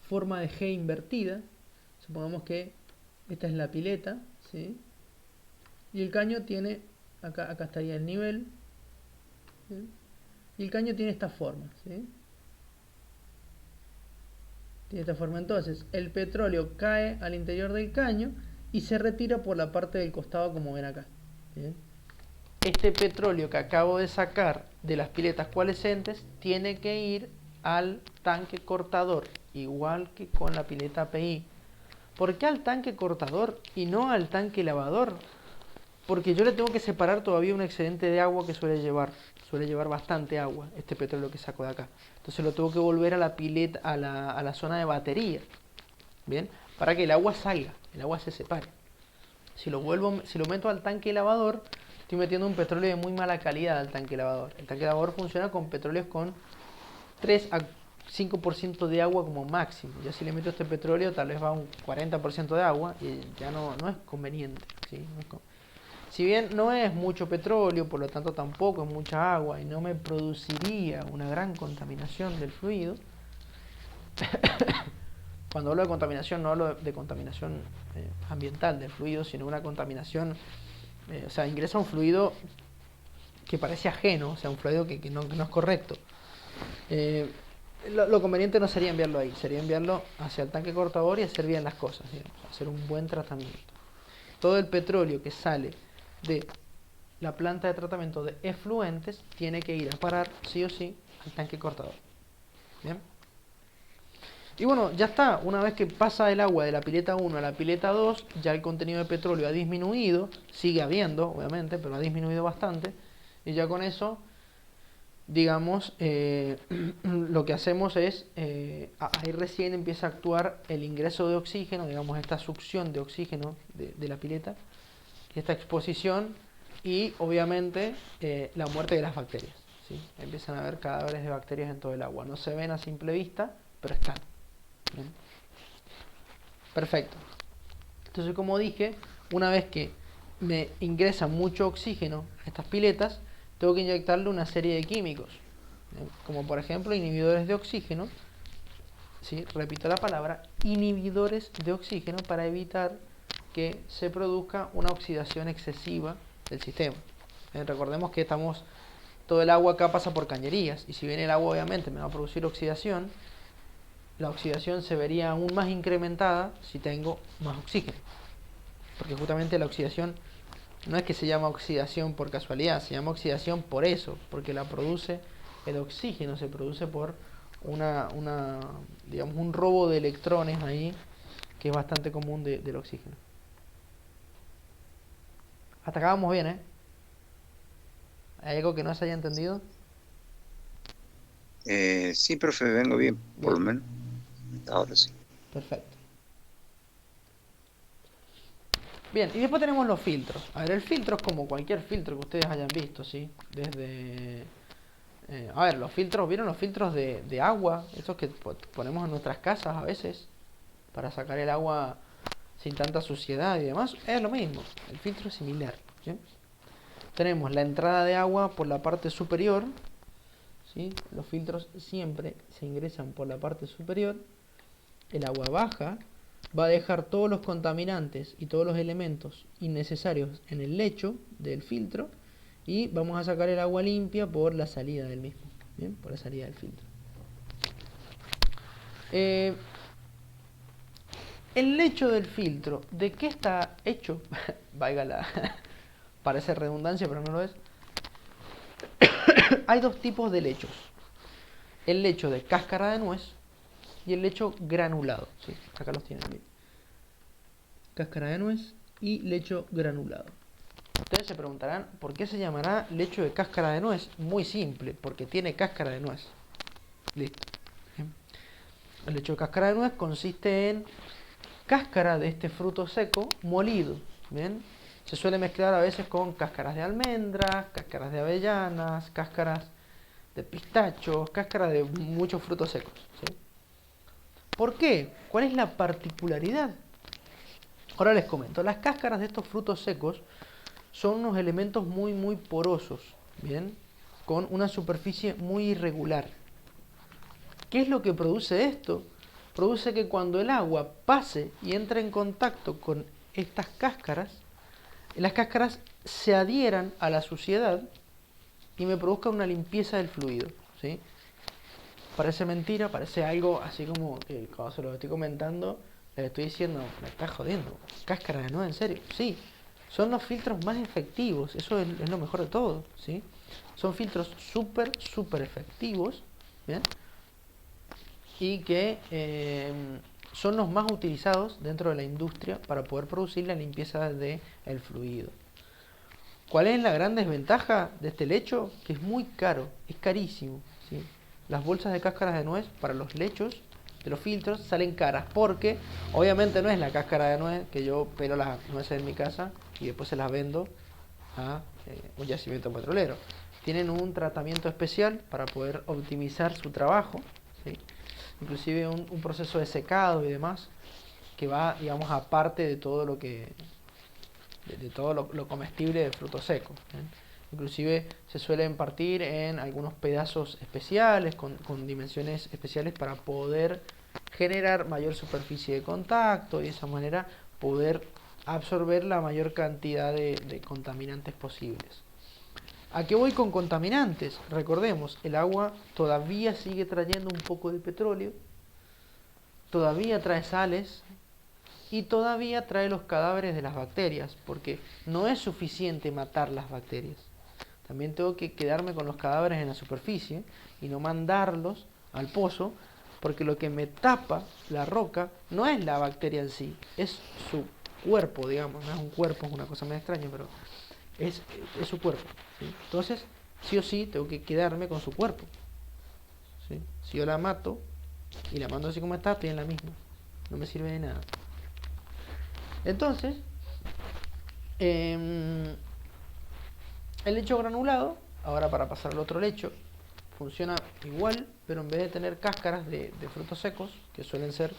forma de G invertida. Supongamos que esta es la pileta, ¿sí? Y el caño tiene, acá estaría el nivel, ¿sí?, y el caño tiene esta forma, ¿sí? Tiene esta forma. Entonces el petróleo cae al interior del caño y se retira por la parte del costado, como ven acá. ¿Bien? Este petróleo que acabo de sacar de las piletas coalescentes tiene que ir al tanque cortador, igual que con la pileta API. ¿Por qué al tanque cortador y no al tanque lavador? Porque yo le tengo que separar todavía un excedente de agua que suele llevar bastante agua, este petróleo que saco de acá. Entonces lo tengo que volver a la pileta, a la zona de batería, ¿bien? Para que el agua salga, el agua se separe. Si lo meto al tanque lavador, estoy metiendo un petróleo de muy mala calidad al tanque lavador. El tanque lavador funciona con petróleos con 3 a 5% de agua como máximo. Ya si le meto este petróleo, tal vez va a un 40% de agua y ya no es conveniente, ¿sí? Si bien no es mucho petróleo, por lo tanto tampoco es mucha agua y no me produciría una gran contaminación del fluido, Cuando hablo de contaminación no hablo de contaminación ambiental del fluido, sino una contaminación, o sea, ingresa un fluido que parece ajeno, o sea, un fluido que no es correcto. Lo conveniente no sería enviarlo ahí, sería enviarlo hacia el tanque cortador y hacer bien las cosas, digamos, hacer un buen tratamiento. Todo el petróleo que sale de la planta de tratamiento de efluentes tiene que ir a parar, sí o sí, al tanque cortador. ¿Bien? Y bueno, ya está. Una vez que pasa el agua de la pileta 1 a la pileta 2, ya el contenido de petróleo ha disminuido. Sigue habiendo, obviamente, pero ha disminuido bastante. Y ya con eso, digamos, lo que hacemos es, ahí recién empieza a actuar el ingreso de oxígeno, digamos, esta succión de oxígeno de la pileta, esta exposición y, obviamente, la muerte de las bacterias. ¿Sí? Empiezan a haber cadáveres de bacterias en todo el agua. No se ven a simple vista, pero están. ¿Bien? Perfecto. Entonces, como dije, una vez que me ingresa mucho oxígeno a estas piletas, tengo que inyectarle una serie de químicos, como por ejemplo inhibidores de oxígeno. ¿Sí? Repito la palabra, inhibidores de oxígeno, para evitar que se produzca una oxidación excesiva del sistema. Recordemos que todo el agua acá pasa por cañerías, y si bien el agua obviamente me va a producir oxidación, la oxidación se vería aún más incrementada si tengo más oxígeno. Porque justamente la oxidación no es que se llama oxidación por casualidad, se llama oxidación por eso, porque la produce el oxígeno, se produce por digamos, un robo de electrones ahí, que es bastante común del oxígeno. Hasta acá vamos bien, ¿eh? ¿Hay algo que no se haya entendido? Sí, profe, vengo bien, por lo Bien. menos. Ahora sí. Perfecto. Bien, y después tenemos los filtros. A ver, el filtro es como cualquier filtro que ustedes hayan visto, ¿sí? Desde... a ver, los filtros, ¿vieron los filtros de agua? Estos que ponemos en nuestras casas a veces, para sacar el agua sin tanta suciedad y demás. Es lo mismo, el filtro es similar, ¿sí? Tenemos la entrada de agua por la parte superior, ¿sí? Los filtros siempre se ingresan por la parte superior. El agua baja, va a dejar todos los contaminantes y todos los elementos innecesarios en el lecho del filtro, y vamos a sacar el agua limpia por la salida del mismo. ¿Bien? Por la salida del filtro. El lecho del filtro, ¿de qué está hecho? Valga la... parece redundancia, pero no lo es. Hay dos tipos de lechos. El lecho de cáscara de nuez y el lecho granulado. ¿Sí? Acá los tienen bien. Cáscara de nuez y lecho granulado. Ustedes se preguntarán, ¿por qué se llamará lecho de cáscara de nuez? Muy simple, porque tiene cáscara de nuez. Listo. Bien. El lecho de cáscara de nuez consiste en cáscara de este fruto seco molido. ¿Bien? Se suele mezclar a veces con cáscaras de almendras, cáscaras de avellanas, cáscaras de pistachos, cáscaras de muchos frutos secos. ¿Sí? ¿Por qué? ¿Cuál es la particularidad? Ahora les comento. Las cáscaras de estos frutos secos son unos elementos muy porosos, ¿bien? Con una superficie muy irregular. ¿Qué es lo que produce esto? Produce que cuando el agua pase y entre en contacto con estas cáscaras, las cáscaras se adhieran a la suciedad y me produzca una limpieza del fluido, ¿sí? Parece mentira, parece algo así como que cuando se lo estoy comentando, les estoy diciendo, me estás jodiendo, cáscara de nuez, ¿en serio? Sí, son los filtros más efectivos, eso es lo mejor de todo, ¿sí? Son filtros súper efectivos, ¿bien? Y que son los más utilizados dentro de la industria para poder producir la limpieza del fluido. ¿Cuál es la gran desventaja de este lecho? Que es muy caro, es carísimo, ¿sí? Las bolsas de cáscaras de nuez para los lechos de los filtros salen caras, porque obviamente no es la cáscara de nuez que yo pelo las nueces en mi casa y después se las vendo a un yacimiento petrolero. Tienen un tratamiento especial para poder optimizar su trabajo, ¿sí? Inclusive un proceso de secado y demás, que va, digamos, aparte de todo lo que de todo lo comestible del fruto seco, ¿bien? Inclusive se suelen partir en algunos pedazos especiales con dimensiones especiales para poder generar mayor superficie de contacto y de esa manera poder absorber la mayor cantidad de contaminantes posibles. ¿A qué voy con contaminantes? Recordemos, el agua todavía sigue trayendo un poco de petróleo, todavía trae sales y todavía trae los cadáveres de las bacterias, porque no es suficiente matar las bacterias. También tengo que quedarme con los cadáveres en la superficie y no mandarlos al pozo, porque lo que me tapa la roca no es la bacteria en sí, es su cuerpo, digamos. No es un cuerpo, es una cosa muy extraña, pero es su cuerpo, ¿sí? Entonces, sí o sí, tengo que quedarme con su cuerpo, ¿sí? Si yo la mato y la mando así como está, estoy en la misma, no me sirve de nada. Entonces, el lecho granulado, ahora para pasar al otro lecho, funciona igual, pero en vez de tener cáscaras de frutos secos, que suelen ser...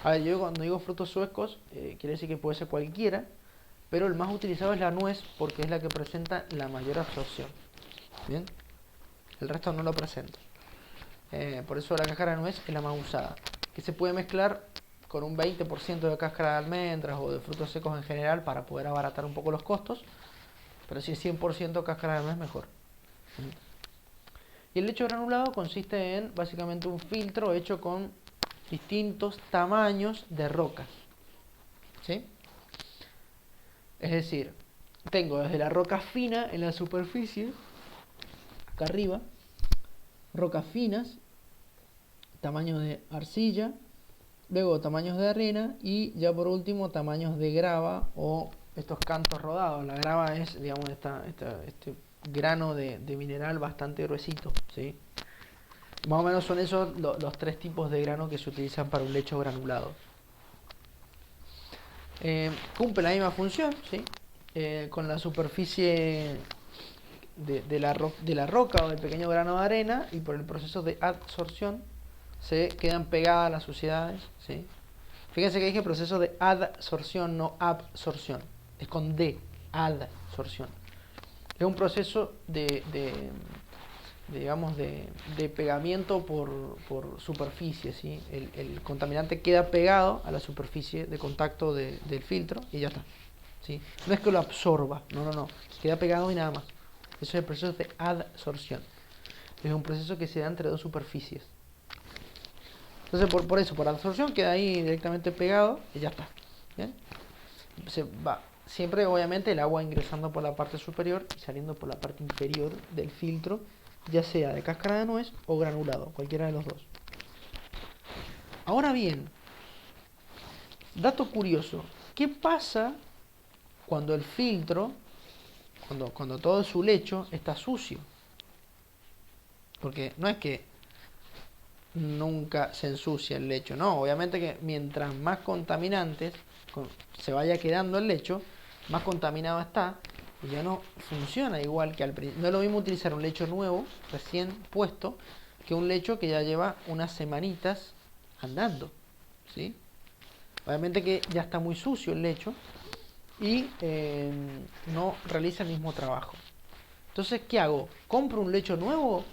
A ver, yo cuando digo frutos secos, quiere decir que puede ser cualquiera, pero el más utilizado es la nuez porque es la que presenta la mayor absorción. ¿Bien? El resto no lo presenta. Por eso la cáscara de nuez es la más usada. Que se puede mezclar con un 20% de cáscara de almendras o de frutos secos en general para poder abaratar un poco los costos. Pero si es 100% cáscara de nuez, mejor. Y el lecho granulado consiste en básicamente un filtro hecho con distintos tamaños de rocas. ¿Sí? Es decir, tengo desde la roca fina en la superficie, acá arriba, rocas finas, tamaño de arcilla, luego tamaños de arena y ya por último tamaños de grava o estos cantos rodados. La grava es, digamos, este grano de mineral bastante gruesito, ¿sí? Más o menos son esos los tres tipos de grano que se utilizan para un lecho granulado. Cumple la misma función, ¿sí? Con la superficie de la roca o del pequeño grano de arena, y por el proceso de adsorción se quedan pegadas las suciedades, ¿sí? Fíjense que dije proceso de adsorción, no absorción. Es con D, adsorción. Es un proceso digamos, de pegamiento por superficie, ¿sí? El contaminante queda pegado a la superficie de contacto del filtro y ya está, ¿sí? No es que lo absorba, no, queda pegado y nada más. Eso es el proceso de adsorción. Es un proceso que se da entre dos superficies. Entonces, por eso, por absorción, queda ahí directamente pegado y ya está. ¿Bien? Se va siempre, obviamente, el agua ingresando por la parte superior y saliendo por la parte inferior del filtro, ya sea de cáscara de nuez o granulado, cualquiera de los dos. Ahora bien, dato curioso, ¿qué pasa cuando el filtro, cuando todo su lecho está sucio? Porque no es que nunca se ensucia el lecho, no, obviamente que mientras más contaminantes se vaya quedando el lecho, más contaminado está y ya no funciona igual que al principio. No es lo mismo utilizar un lecho nuevo, recién puesto, que un lecho que ya lleva unas semanitas andando, ¿sí? Obviamente que ya está muy sucio el lecho y no realiza el mismo trabajo. Entonces, ¿qué hago? ¿Compro un lecho nuevo?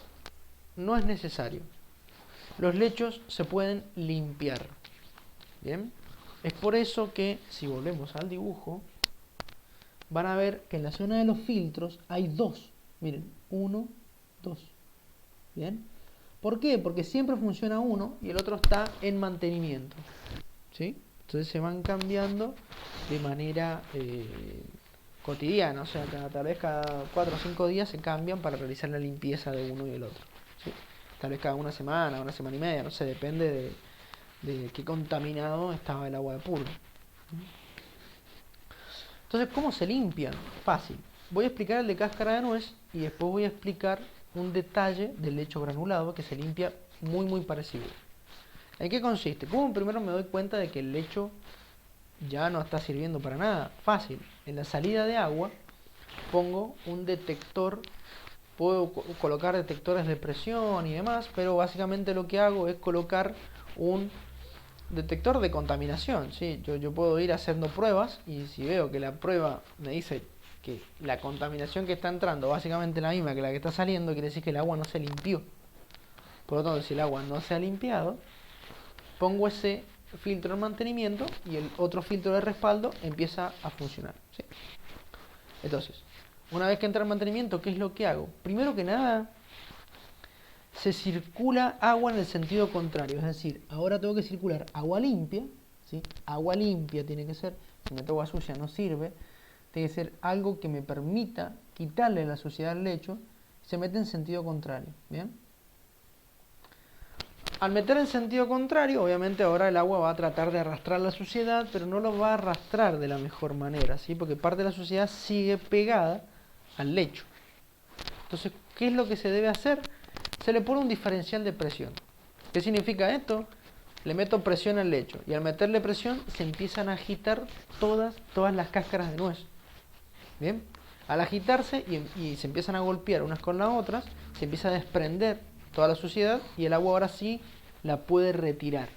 No es necesario. Los lechos se pueden limpiar. Bien, es por eso que, si volvemos al dibujo, van a ver que en la zona de los filtros hay dos. Miren, uno, dos. Bien, ¿por qué? Porque siempre funciona uno y el otro está en mantenimiento, ¿sí? Entonces se van cambiando de manera cotidiana, o sea, tal vez cada 4 o 5 días se cambian para realizar la limpieza de uno y el otro, ¿sí? Tal vez cada una semana y media, no sé, depende de qué contaminado estaba el agua de purga. Entonces, ¿cómo se limpian? Fácil. Voy a explicar el de cáscara de nuez y después voy a explicar un detalle del lecho granulado que se limpia muy parecido. ¿En qué consiste? ¿Cómo primero me doy cuenta de que el lecho ya no está sirviendo para nada? Fácil. En la salida de agua pongo un detector. Puedo colocar detectores de presión y demás, pero básicamente lo que hago es colocar un detector de contaminación, ¿sí? Yo puedo ir haciendo pruebas y si veo que la prueba me dice que la contaminación que está entrando básicamente es la misma que la que está saliendo, quiere decir que el agua no se limpió. Por lo tanto, si el agua no se ha limpiado, pongo ese filtro de mantenimiento y el otro filtro de respaldo empieza a funcionar, ¿sí? Entonces, una vez que entra el mantenimiento, ¿qué es lo que hago? Primero que nada, se circula agua en el sentido contrario, es decir, ahora tengo que circular agua limpia, ¿sí? Agua limpia tiene que ser, si meto agua sucia no sirve, tiene que ser algo que me permita quitarle la suciedad al lecho, se mete en sentido contrario, ¿bien? Al meter en sentido contrario, obviamente ahora el agua va a tratar de arrastrar la suciedad, pero no lo va a arrastrar de la mejor manera, ¿sí? Porque parte de la suciedad sigue pegada al lecho. Entonces, ¿qué es lo que se debe hacer? Se le pone un diferencial de presión. ¿Qué significa esto? Le meto presión al lecho y al meterle presión se empiezan a agitar todas las cáscaras de nuez. ¿Bien? Al agitarse y se empiezan a golpear unas con las otras, se empieza a desprender toda la suciedad y el agua ahora sí la puede retirar.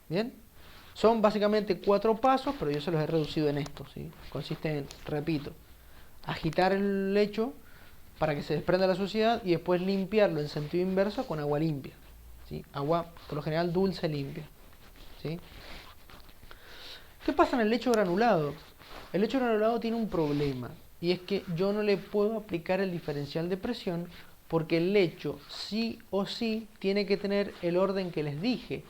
¿Bien? Son básicamente 4 pasos, pero yo se los he reducido en esto, ¿sí? Consiste en, repito, agitar el lecho para que se desprenda la suciedad y después limpiarlo en sentido inverso con agua limpia, ¿sí? Agua, por lo general, dulce limpia, ¿sí? ¿Qué pasa en el lecho granulado? El lecho granulado tiene un problema y es que yo no le puedo aplicar el diferencial de presión porque el lecho sí o sí tiene que tener el orden que les dije.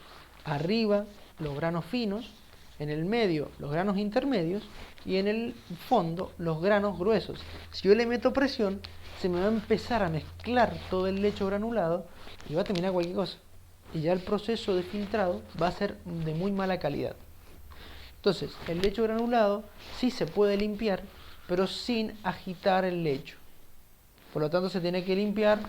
Arriba los granos finos, en el medio los granos intermedios y en el fondo los granos gruesos. Si yo le meto presión, se me va a empezar a mezclar todo el lecho granulado y va a terminar cualquier cosa. Y ya el proceso de filtrado va a ser de muy mala calidad. Entonces, el lecho granulado sí se puede limpiar, pero sin agitar el lecho. Por lo tanto, se tiene que limpiar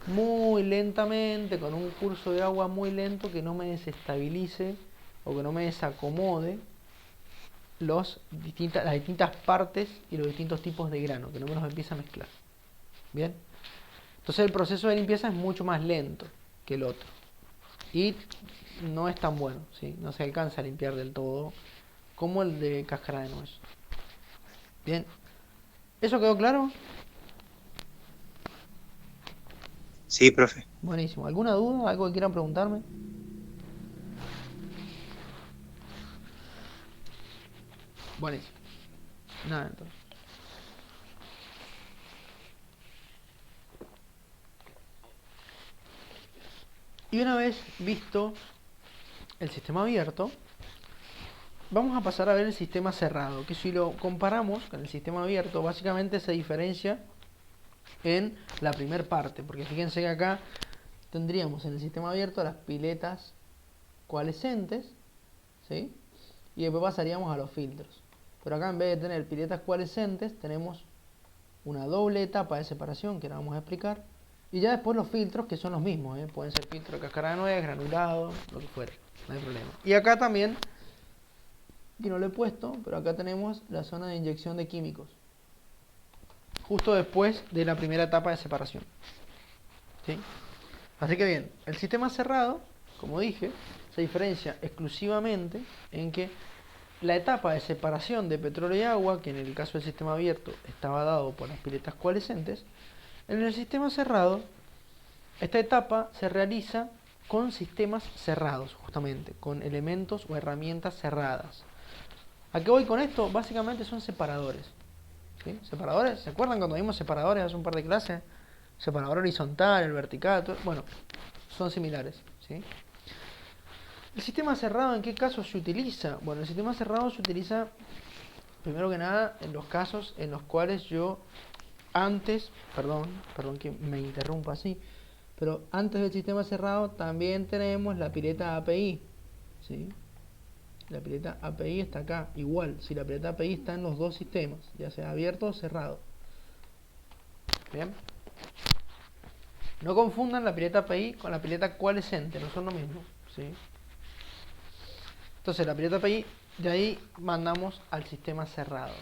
muy lentamente, con un curso de agua muy lento que no me desestabilice o que no me desacomode las distintas partes y los distintos tipos de grano, que no me los empiece a mezclar. ¿Bien? Entonces el proceso de limpieza es mucho más lento que el otro. Y no es tan bueno, ¿sí? No se alcanza a limpiar del todo como el de cáscara de nuez. Bien. ¿Eso quedó claro? Sí, profe. Buenísimo. ¿Alguna duda? ¿Algo que quieran preguntarme? Buenísimo. Nada, entonces. Y una vez visto el sistema abierto, vamos a pasar a ver el sistema cerrado, que si lo comparamos con el sistema abierto, básicamente se diferencia en la primera parte, porque fíjense que acá tendríamos en el sistema abierto las piletas coalescentes, ¿sí? Y después pasaríamos a los filtros. Pero acá en vez de tener piletas coalescentes, tenemos una doble etapa de separación, que ahora vamos a explicar, y ya después los filtros, que son los mismos, ¿eh? Pueden ser filtros de cáscara de nuez, granulado, lo que fuera, no hay problema. Y acá también, que no lo he puesto, pero acá tenemos la zona de inyección de químicos, justo después de la primera etapa de separación, ¿sí? Así que bien, el sistema cerrado, como dije, se diferencia exclusivamente en que la etapa de separación de petróleo y agua, que en el caso del sistema abierto estaba dado por las piletas coalescentes, en el sistema cerrado, esta etapa se realiza con sistemas cerrados, justamente, con elementos o herramientas cerradas. ¿A qué voy con esto? Básicamente son separadores, ¿sí? ¿Separadores? ¿Se acuerdan cuando vimos separadores hace un par de clases? Separador horizontal, el vertical, todo, bueno, son similares, ¿sí? ¿El sistema cerrado en qué casos se utiliza? Bueno, el sistema cerrado se utiliza, primero que nada, en los casos en los cuales yo antes, perdón que me interrumpa así, pero antes del sistema cerrado también tenemos la pileta API, ¿sí? La pileta API está acá, igual, si la pileta API está en los dos sistemas, ya sea abierto o cerrado. Bien. No confundan la pileta API con la pileta coalescente, no son lo mismo, ¿sí? Entonces la pileta API, de ahí mandamos al sistema cerrado.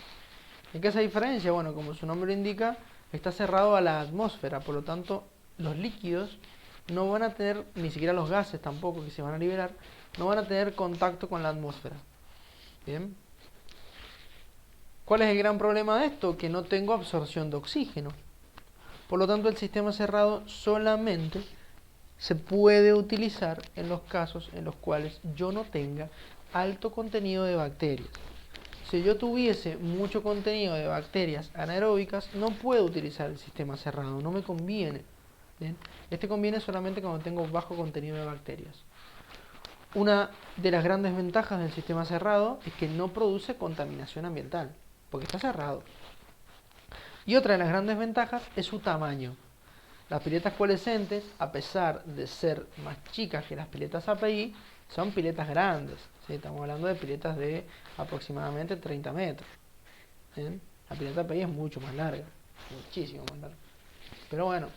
¿En qué es la diferencia? Bueno, como su nombre lo indica, está cerrado a la atmósfera, por lo tanto los líquidos no van a tener, ni siquiera los gases tampoco que se van a liberar, no van a tener contacto con la atmósfera. Bien. ¿Cuál es el gran problema de esto? Que no tengo absorción de oxígeno. Por lo tanto el sistema cerrado solamente se puede utilizar en los casos en los cuales yo no tenga alto contenido de bacterias. Si yo tuviese mucho contenido de bacterias anaeróbicas, no puedo utilizar el sistema cerrado, no me conviene. ¿Bien? Este conviene solamente cuando tengo bajo contenido de bacterias. Una de las grandes ventajas del sistema cerrado es que no produce contaminación ambiental, porque está cerrado. Y otra de las grandes ventajas es su tamaño. Las piletas coalescentes, a pesar de ser más chicas que las piletas API, son piletas grandes. ¿Sí? Estamos hablando de piletas de aproximadamente 30 metros. ¿Sí? La pileta API es mucho más larga, muchísimo más larga. Pero bueno,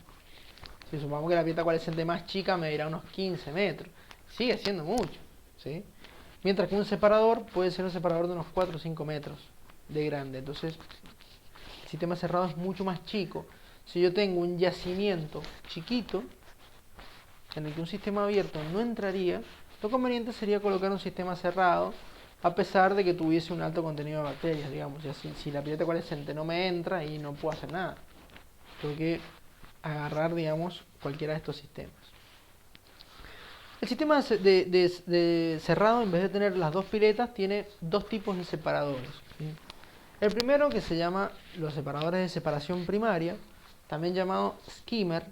si supongamos que la pileta coalescente más chica me dirá unos 15 metros, sigue siendo mucho. ¿Sí? Mientras que un separador puede ser un separador de unos 4 o 5 metros de grande. Entonces, el sistema cerrado es mucho más chico. Si yo tengo un yacimiento chiquito, en el que un sistema abierto no entraría, lo conveniente sería colocar un sistema cerrado, a pesar de que tuviese un alto contenido de bacterias, digamos. Ya si la pileta coalescente no me entra, y no puedo hacer nada. Tengo que agarrar, digamos, cualquiera de estos sistemas. El sistema de cerrado, en vez de tener las dos piletas, tiene dos tipos de separadores. ¿Sí? El primero, que se llama los separadores de separación primaria, también llamado skimmer.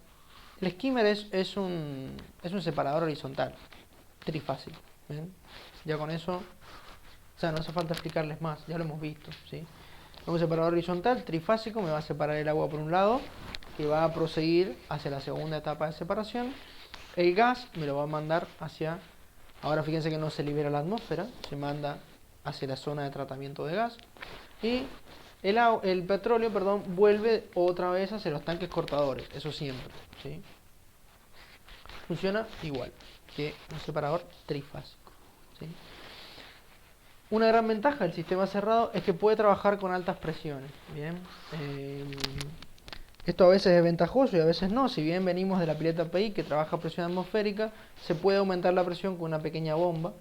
El skimmer es un separador horizontal, trifásico. ¿Bien? Ya con eso, o sea, no hace falta explicarles más, ya lo hemos visto. ¿Sí? Un separador horizontal, trifásico, me va a separar el agua por un lado, que va a proseguir hacia la segunda etapa de separación. El gas me lo va a mandar hacia, ahora fíjense que no se libera la atmósfera, se manda hacia la zona de tratamiento de gas. Y el petróleo, vuelve otra vez hacia los tanques cortadores, eso siempre. ¿Sí? Funciona igual que un separador trifásico. ¿Sí? Una gran ventaja del sistema cerrado es que puede trabajar con altas presiones. Bien, esto a veces es ventajoso y a veces no. Si bien venimos de la pileta API que trabaja a presión atmosférica, se puede aumentar la presión con una pequeña bomba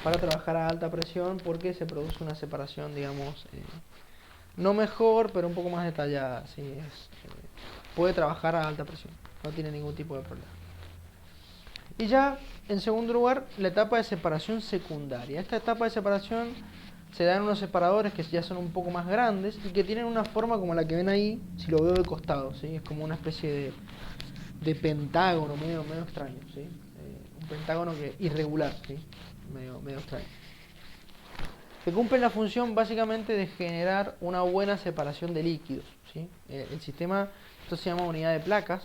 para trabajar a alta presión, porque se produce una separación, digamos, no mejor, pero un poco más detallada. ¿Sí? Puede trabajar a alta presión, no tiene ningún tipo de problema. Y ya, en segundo lugar, la etapa de separación secundaria. Esta etapa de separación se da en unos separadores que ya son un poco más grandes y que tienen una forma como la que ven ahí, si lo veo de costado. ¿Sí? Es como una especie de pentágono medio extraño. ¿Sí? Un pentágono irregular, ¿sí? medio extraño. Que cumple la función básicamente de generar una buena separación de líquidos. ¿Sí? El sistema, esto se llama unidad de placas.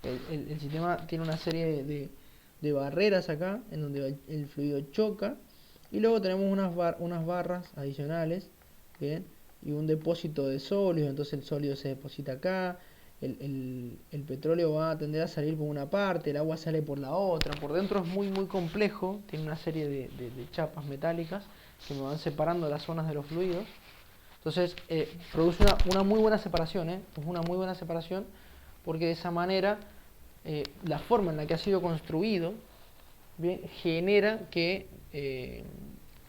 El sistema tiene una serie de barreras acá, en donde el fluido choca, y luego tenemos unas barras adicionales, ¿bien? Y un depósito de sólidos. Entonces el sólido se deposita acá, el petróleo va a tender a salir por una parte, el agua sale por la otra. Por dentro es muy complejo, tiene una serie de chapas metálicas que me van separando las zonas de los fluidos. Entonces produce una muy buena separación, es una muy buena separación, porque de esa manera la forma en la que ha sido construido, ¿bien?, genera que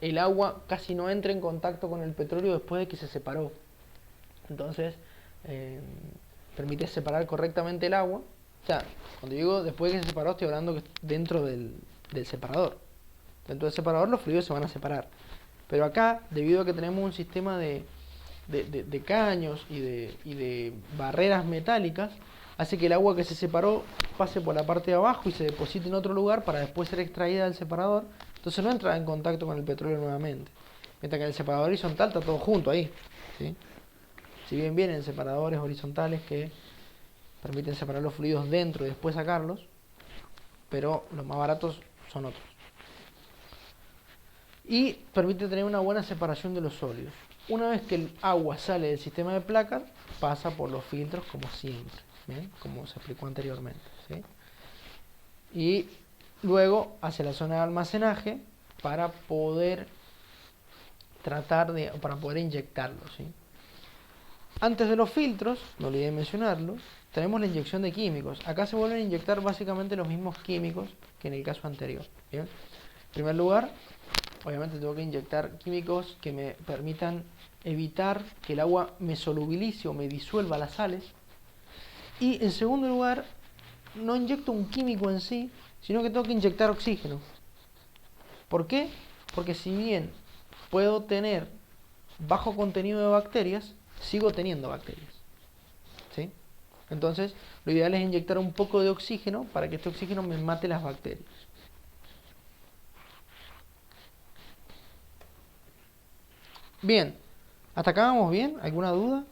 el agua casi no entre en contacto con el petróleo después de que se separó. Entonces permite separar correctamente el agua. O sea, cuando digo después de que se separó, estoy hablando que dentro del separador. Dentro del separador los fluidos se van a separar. Pero acá, debido a que tenemos un sistema de caños y de barreras metálicas, hace que el agua que se separó pase por la parte de abajo y se deposite en otro lugar para después ser extraída del separador. Entonces no entra en contacto con el petróleo nuevamente. Mientras que en el separador horizontal está todo junto ahí. ¿Sí? Si bien vienen separadores horizontales que permiten separar los fluidos dentro y después sacarlos, pero los más baratos son otros. Y permite tener una buena separación de los sólidos. Una vez que el agua sale del sistema de placas, pasa por los filtros como siempre, ¿bien?, como se explicó anteriormente. ¿Sí? Y luego hacia la zona de almacenaje para poder para poder inyectarlo. ¿Sí? Antes de los filtros, no olvidé mencionarlo, tenemos la inyección de químicos. Acá se vuelven a inyectar básicamente los mismos químicos que en el caso anterior. ¿Bien? En primer lugar, obviamente tengo que inyectar químicos que me permitan evitar que el agua me solubilice o me disuelva las sales. Y en segundo lugar, no inyecto un químico en sí, sino que tengo que inyectar oxígeno. ¿Por qué? Porque si bien puedo tener bajo contenido de bacterias, sigo teniendo bacterias. ¿Sí? Entonces, lo ideal es inyectar un poco de oxígeno para que este oxígeno me mate las bacterias. Bien, ¿hasta acá vamos bien? ¿Alguna duda?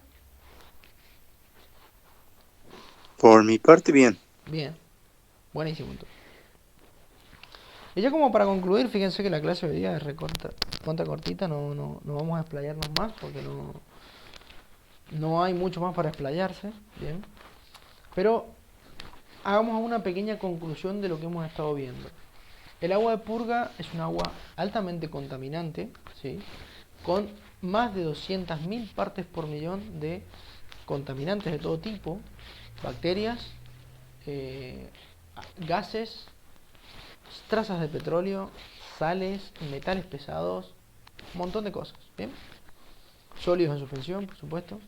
Por mi parte, bien. Bien, buenísimo entonces. Y ya como para concluir, fíjense que la clase de hoy día es recorta, contra cortita, no vamos a explayarnos más porque no hay mucho más para explayarse, bien. Pero hagamos una pequeña conclusión de lo que hemos estado viendo. El agua de purga es un agua altamente contaminante, ¿sí? Con más de 200.000 partes por millón de contaminantes de todo tipo, bacterias, eh, gases, trazas de petróleo, sales, metales pesados, un montón de cosas, ¿bien? Sólidos en suspensión, por supuesto.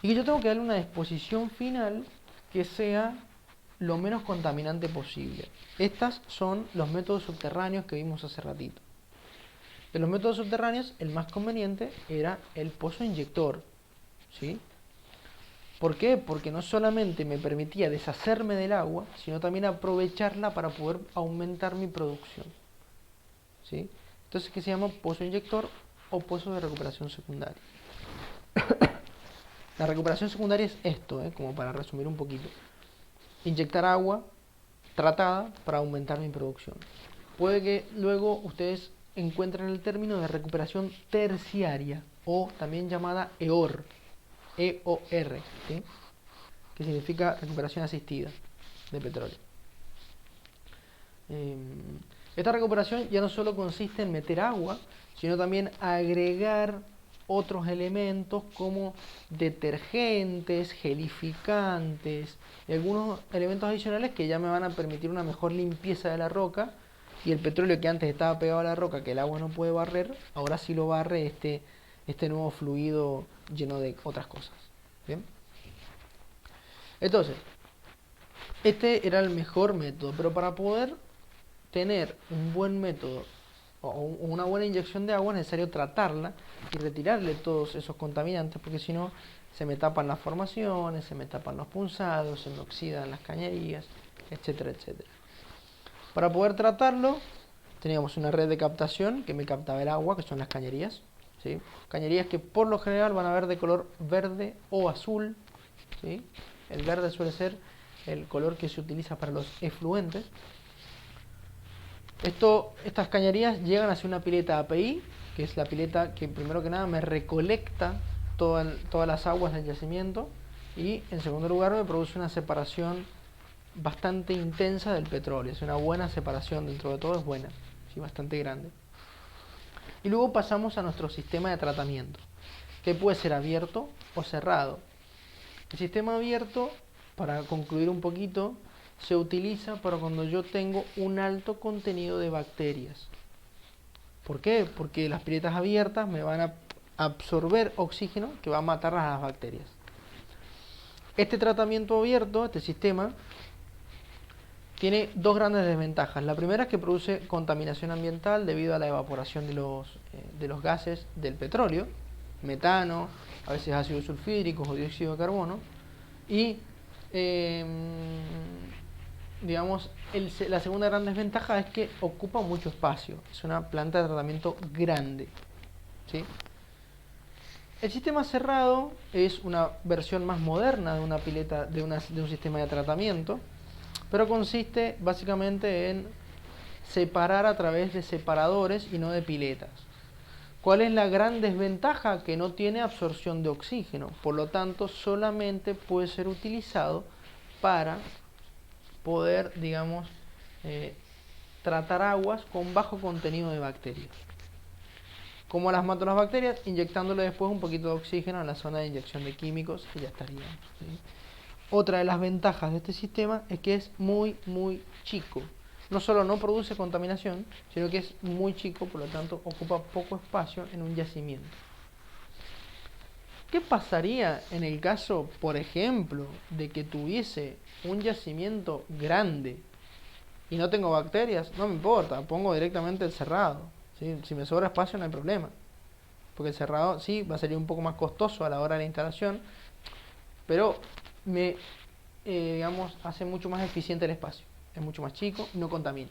Y que yo tengo que darle una disposición final que sea lo menos contaminante posible. Estos son los métodos subterráneos que vimos hace ratito. De los métodos subterráneos, el más conveniente era el pozo inyector, ¿sí? ¿Por qué? Porque no solamente me permitía deshacerme del agua, sino también aprovecharla para poder aumentar mi producción, ¿sí? Entonces, ¿qué se llama pozo inyector o pozo de recuperación secundaria? La recuperación secundaria es esto, como para resumir un poquito. Inyectar agua tratada para aumentar mi producción. Puede que luego ustedes encuentren el término de recuperación terciaria o también llamada EOR, EOR, ¿sí? Que significa recuperación asistida de petróleo. Esta recuperación ya no solo consiste en meter agua, sino también agregar otros elementos como detergentes, gelificantes y algunos elementos adicionales que ya me van a permitir una mejor limpieza de la roca, y el petróleo que antes estaba pegado a la roca, que el agua no puede barrer, ahora sí lo barre este nuevo fluido lleno de otras cosas. ¿Bien? Entonces, este era el mejor método, pero para poder tener un buen método o una buena inyección de agua es necesario tratarla y retirarle todos esos contaminantes, porque si no se me tapan las formaciones, se me tapan los punzados, se me oxidan las cañerías, etcétera, etcétera. Para poder tratarlo teníamos una red de captación que me captaba el agua, que son las cañerías, ¿sí? Cañerías que por lo general van a ver de color verde o azul, ¿sí? El verde suele ser el color que se utiliza para los efluentes. Estas cañerías llegan hacia una pileta API, que es la pileta que primero que nada me recolecta todas las aguas del yacimiento, y en segundo lugar me produce una separación bastante intensa del petróleo. Es una buena separación, dentro de todo es buena, ¿sí? Bastante grande. Y luego pasamos a nuestro sistema de tratamiento, que puede ser abierto o cerrado. El sistema abierto, para concluir un poquito, se utiliza para cuando yo tengo un alto contenido de bacterias. ¿Por qué? Porque las piletas abiertas me van a absorber oxígeno que va a matar a las bacterias. Este tratamiento abierto, este sistema, tiene dos grandes desventajas. La primera es que produce contaminación ambiental debido a la evaporación de los gases del petróleo, metano, a veces ácidos sulfídricos o dióxido de carbono, y digamos, la segunda gran desventaja es que ocupa mucho espacio. Es una planta de tratamiento grande, ¿sí? El sistema cerrado es una versión más moderna de una pileta, de un sistema de tratamiento, pero consiste básicamente en separar a través de separadores y no de piletas. ¿Cuál es la gran desventaja? Que no tiene absorción de oxígeno, por lo tanto solamente puede ser utilizado para poder, digamos, tratar aguas con bajo contenido de bacterias. ¿Cómo las mato las bacterias? Inyectándole después un poquito de oxígeno en la zona de inyección de químicos y ya estaría, ¿sí? Otra de las ventajas de este sistema es que es muy, muy chico. No solo no produce contaminación, sino que es muy chico, por lo tanto ocupa poco espacio en un yacimiento. ¿qué pasaría en el caso, por ejemplo, de que tuviese un yacimiento grande y no tengo bacterias? No me importa, pongo directamente el cerrado. ¿Sí? Si me sobra espacio no hay problema. Porque el cerrado sí va a ser un poco más costoso a la hora de la instalación, pero me, digamos, hace mucho más eficiente el espacio. Es mucho más chico y no contamina.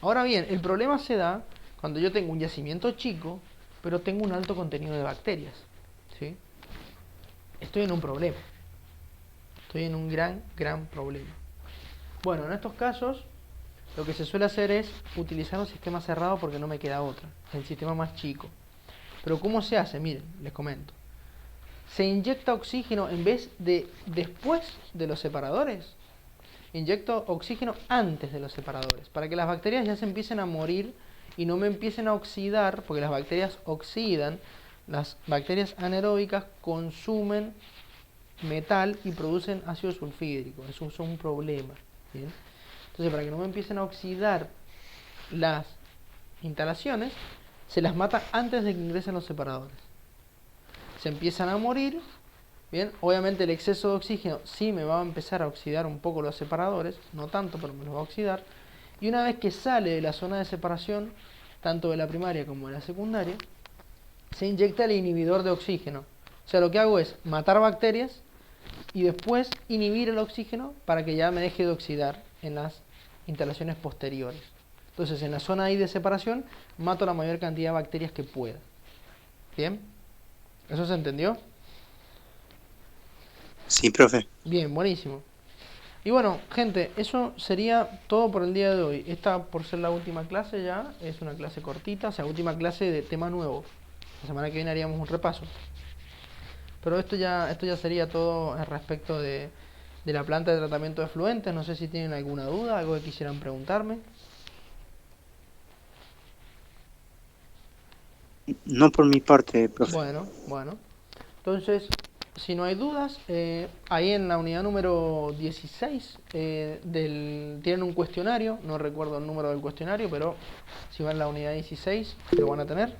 Ahora bien, el problema se da cuando yo tengo un yacimiento chico, pero tengo un alto contenido de bacterias. ¿Sí? Estoy en un problema. Estoy en un gran problema. Bueno, en estos casos, lo que se suele hacer es utilizar un sistema cerrado porque no me queda otra. Es el sistema más chico. Pero ¿cómo se hace? Miren, les comento. Se inyecta oxígeno en vez de después de los separadores. Inyecto oxígeno antes de los separadores, para que las bacterias ya se empiecen a morir y no me empiecen a oxidar, porque las bacterias oxidan. Las bacterias anaeróbicas consumen metal y producen ácido sulfídrico. Eso es un problema. ¿Bien? Entonces, para que no me empiecen a oxidar las instalaciones, se las mata antes de que ingresen los separadores. Se empiezan a morir. Bien, obviamente el exceso de oxígeno sí me va a empezar a oxidar un poco los separadores, no tanto, pero me los va a oxidar. Y una vez que sale de la zona de separación, tanto de la primaria como de la secundaria, se inyecta el inhibidor de oxígeno. O sea, lo que hago es matar bacterias y después inhibir el oxígeno para que ya me deje de oxidar en las instalaciones posteriores. Entonces, en la zona ahí de separación, mato la mayor cantidad de bacterias que pueda. ¿Bien? ¿Eso se entendió? Sí, profe. Bien, buenísimo. Y bueno, gente, eso sería todo por el día de hoy. Esta, por ser la última clase ya, es una clase cortita, o sea, última clase de tema nuevo. La semana que viene haríamos un repaso. Pero esto ya sería todo al respecto de la planta de tratamiento de efluentes. No sé si tienen alguna duda, algo que quisieran preguntarme. No por mi parte, profe. Bueno. Entonces, si no hay dudas, ahí en la unidad número 16 tienen un cuestionario. No recuerdo el número del cuestionario, pero si van a la unidad 16 lo van a tener.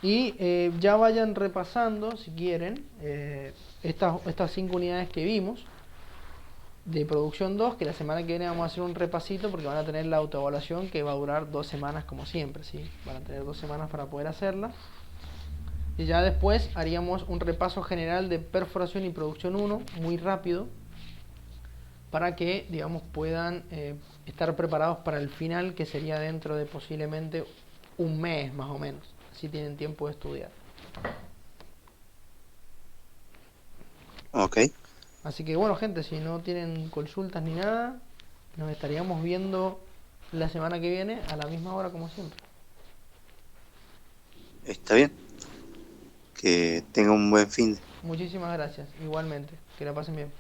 Y ya vayan repasando, si quieren, estas 5 unidades que vimos de producción 2, que la semana que viene vamos a hacer un repasito porque van a tener la autoevaluación que va a durar 2 semanas como siempre, ¿sí? Van a tener 2 semanas para poder hacerla. Y ya después haríamos un repaso general de perforación y producción 1, muy rápido, para que, digamos, puedan estar preparados para el final, que sería dentro de posiblemente un mes más o menos. Así tienen tiempo de estudiar. Ok. Así que bueno, gente, si no tienen consultas ni nada, nos estaríamos viendo la semana que viene a la misma hora como siempre. Está bien. Que tenga un buen fin. Muchísimas gracias, igualmente. Que la pasen bien.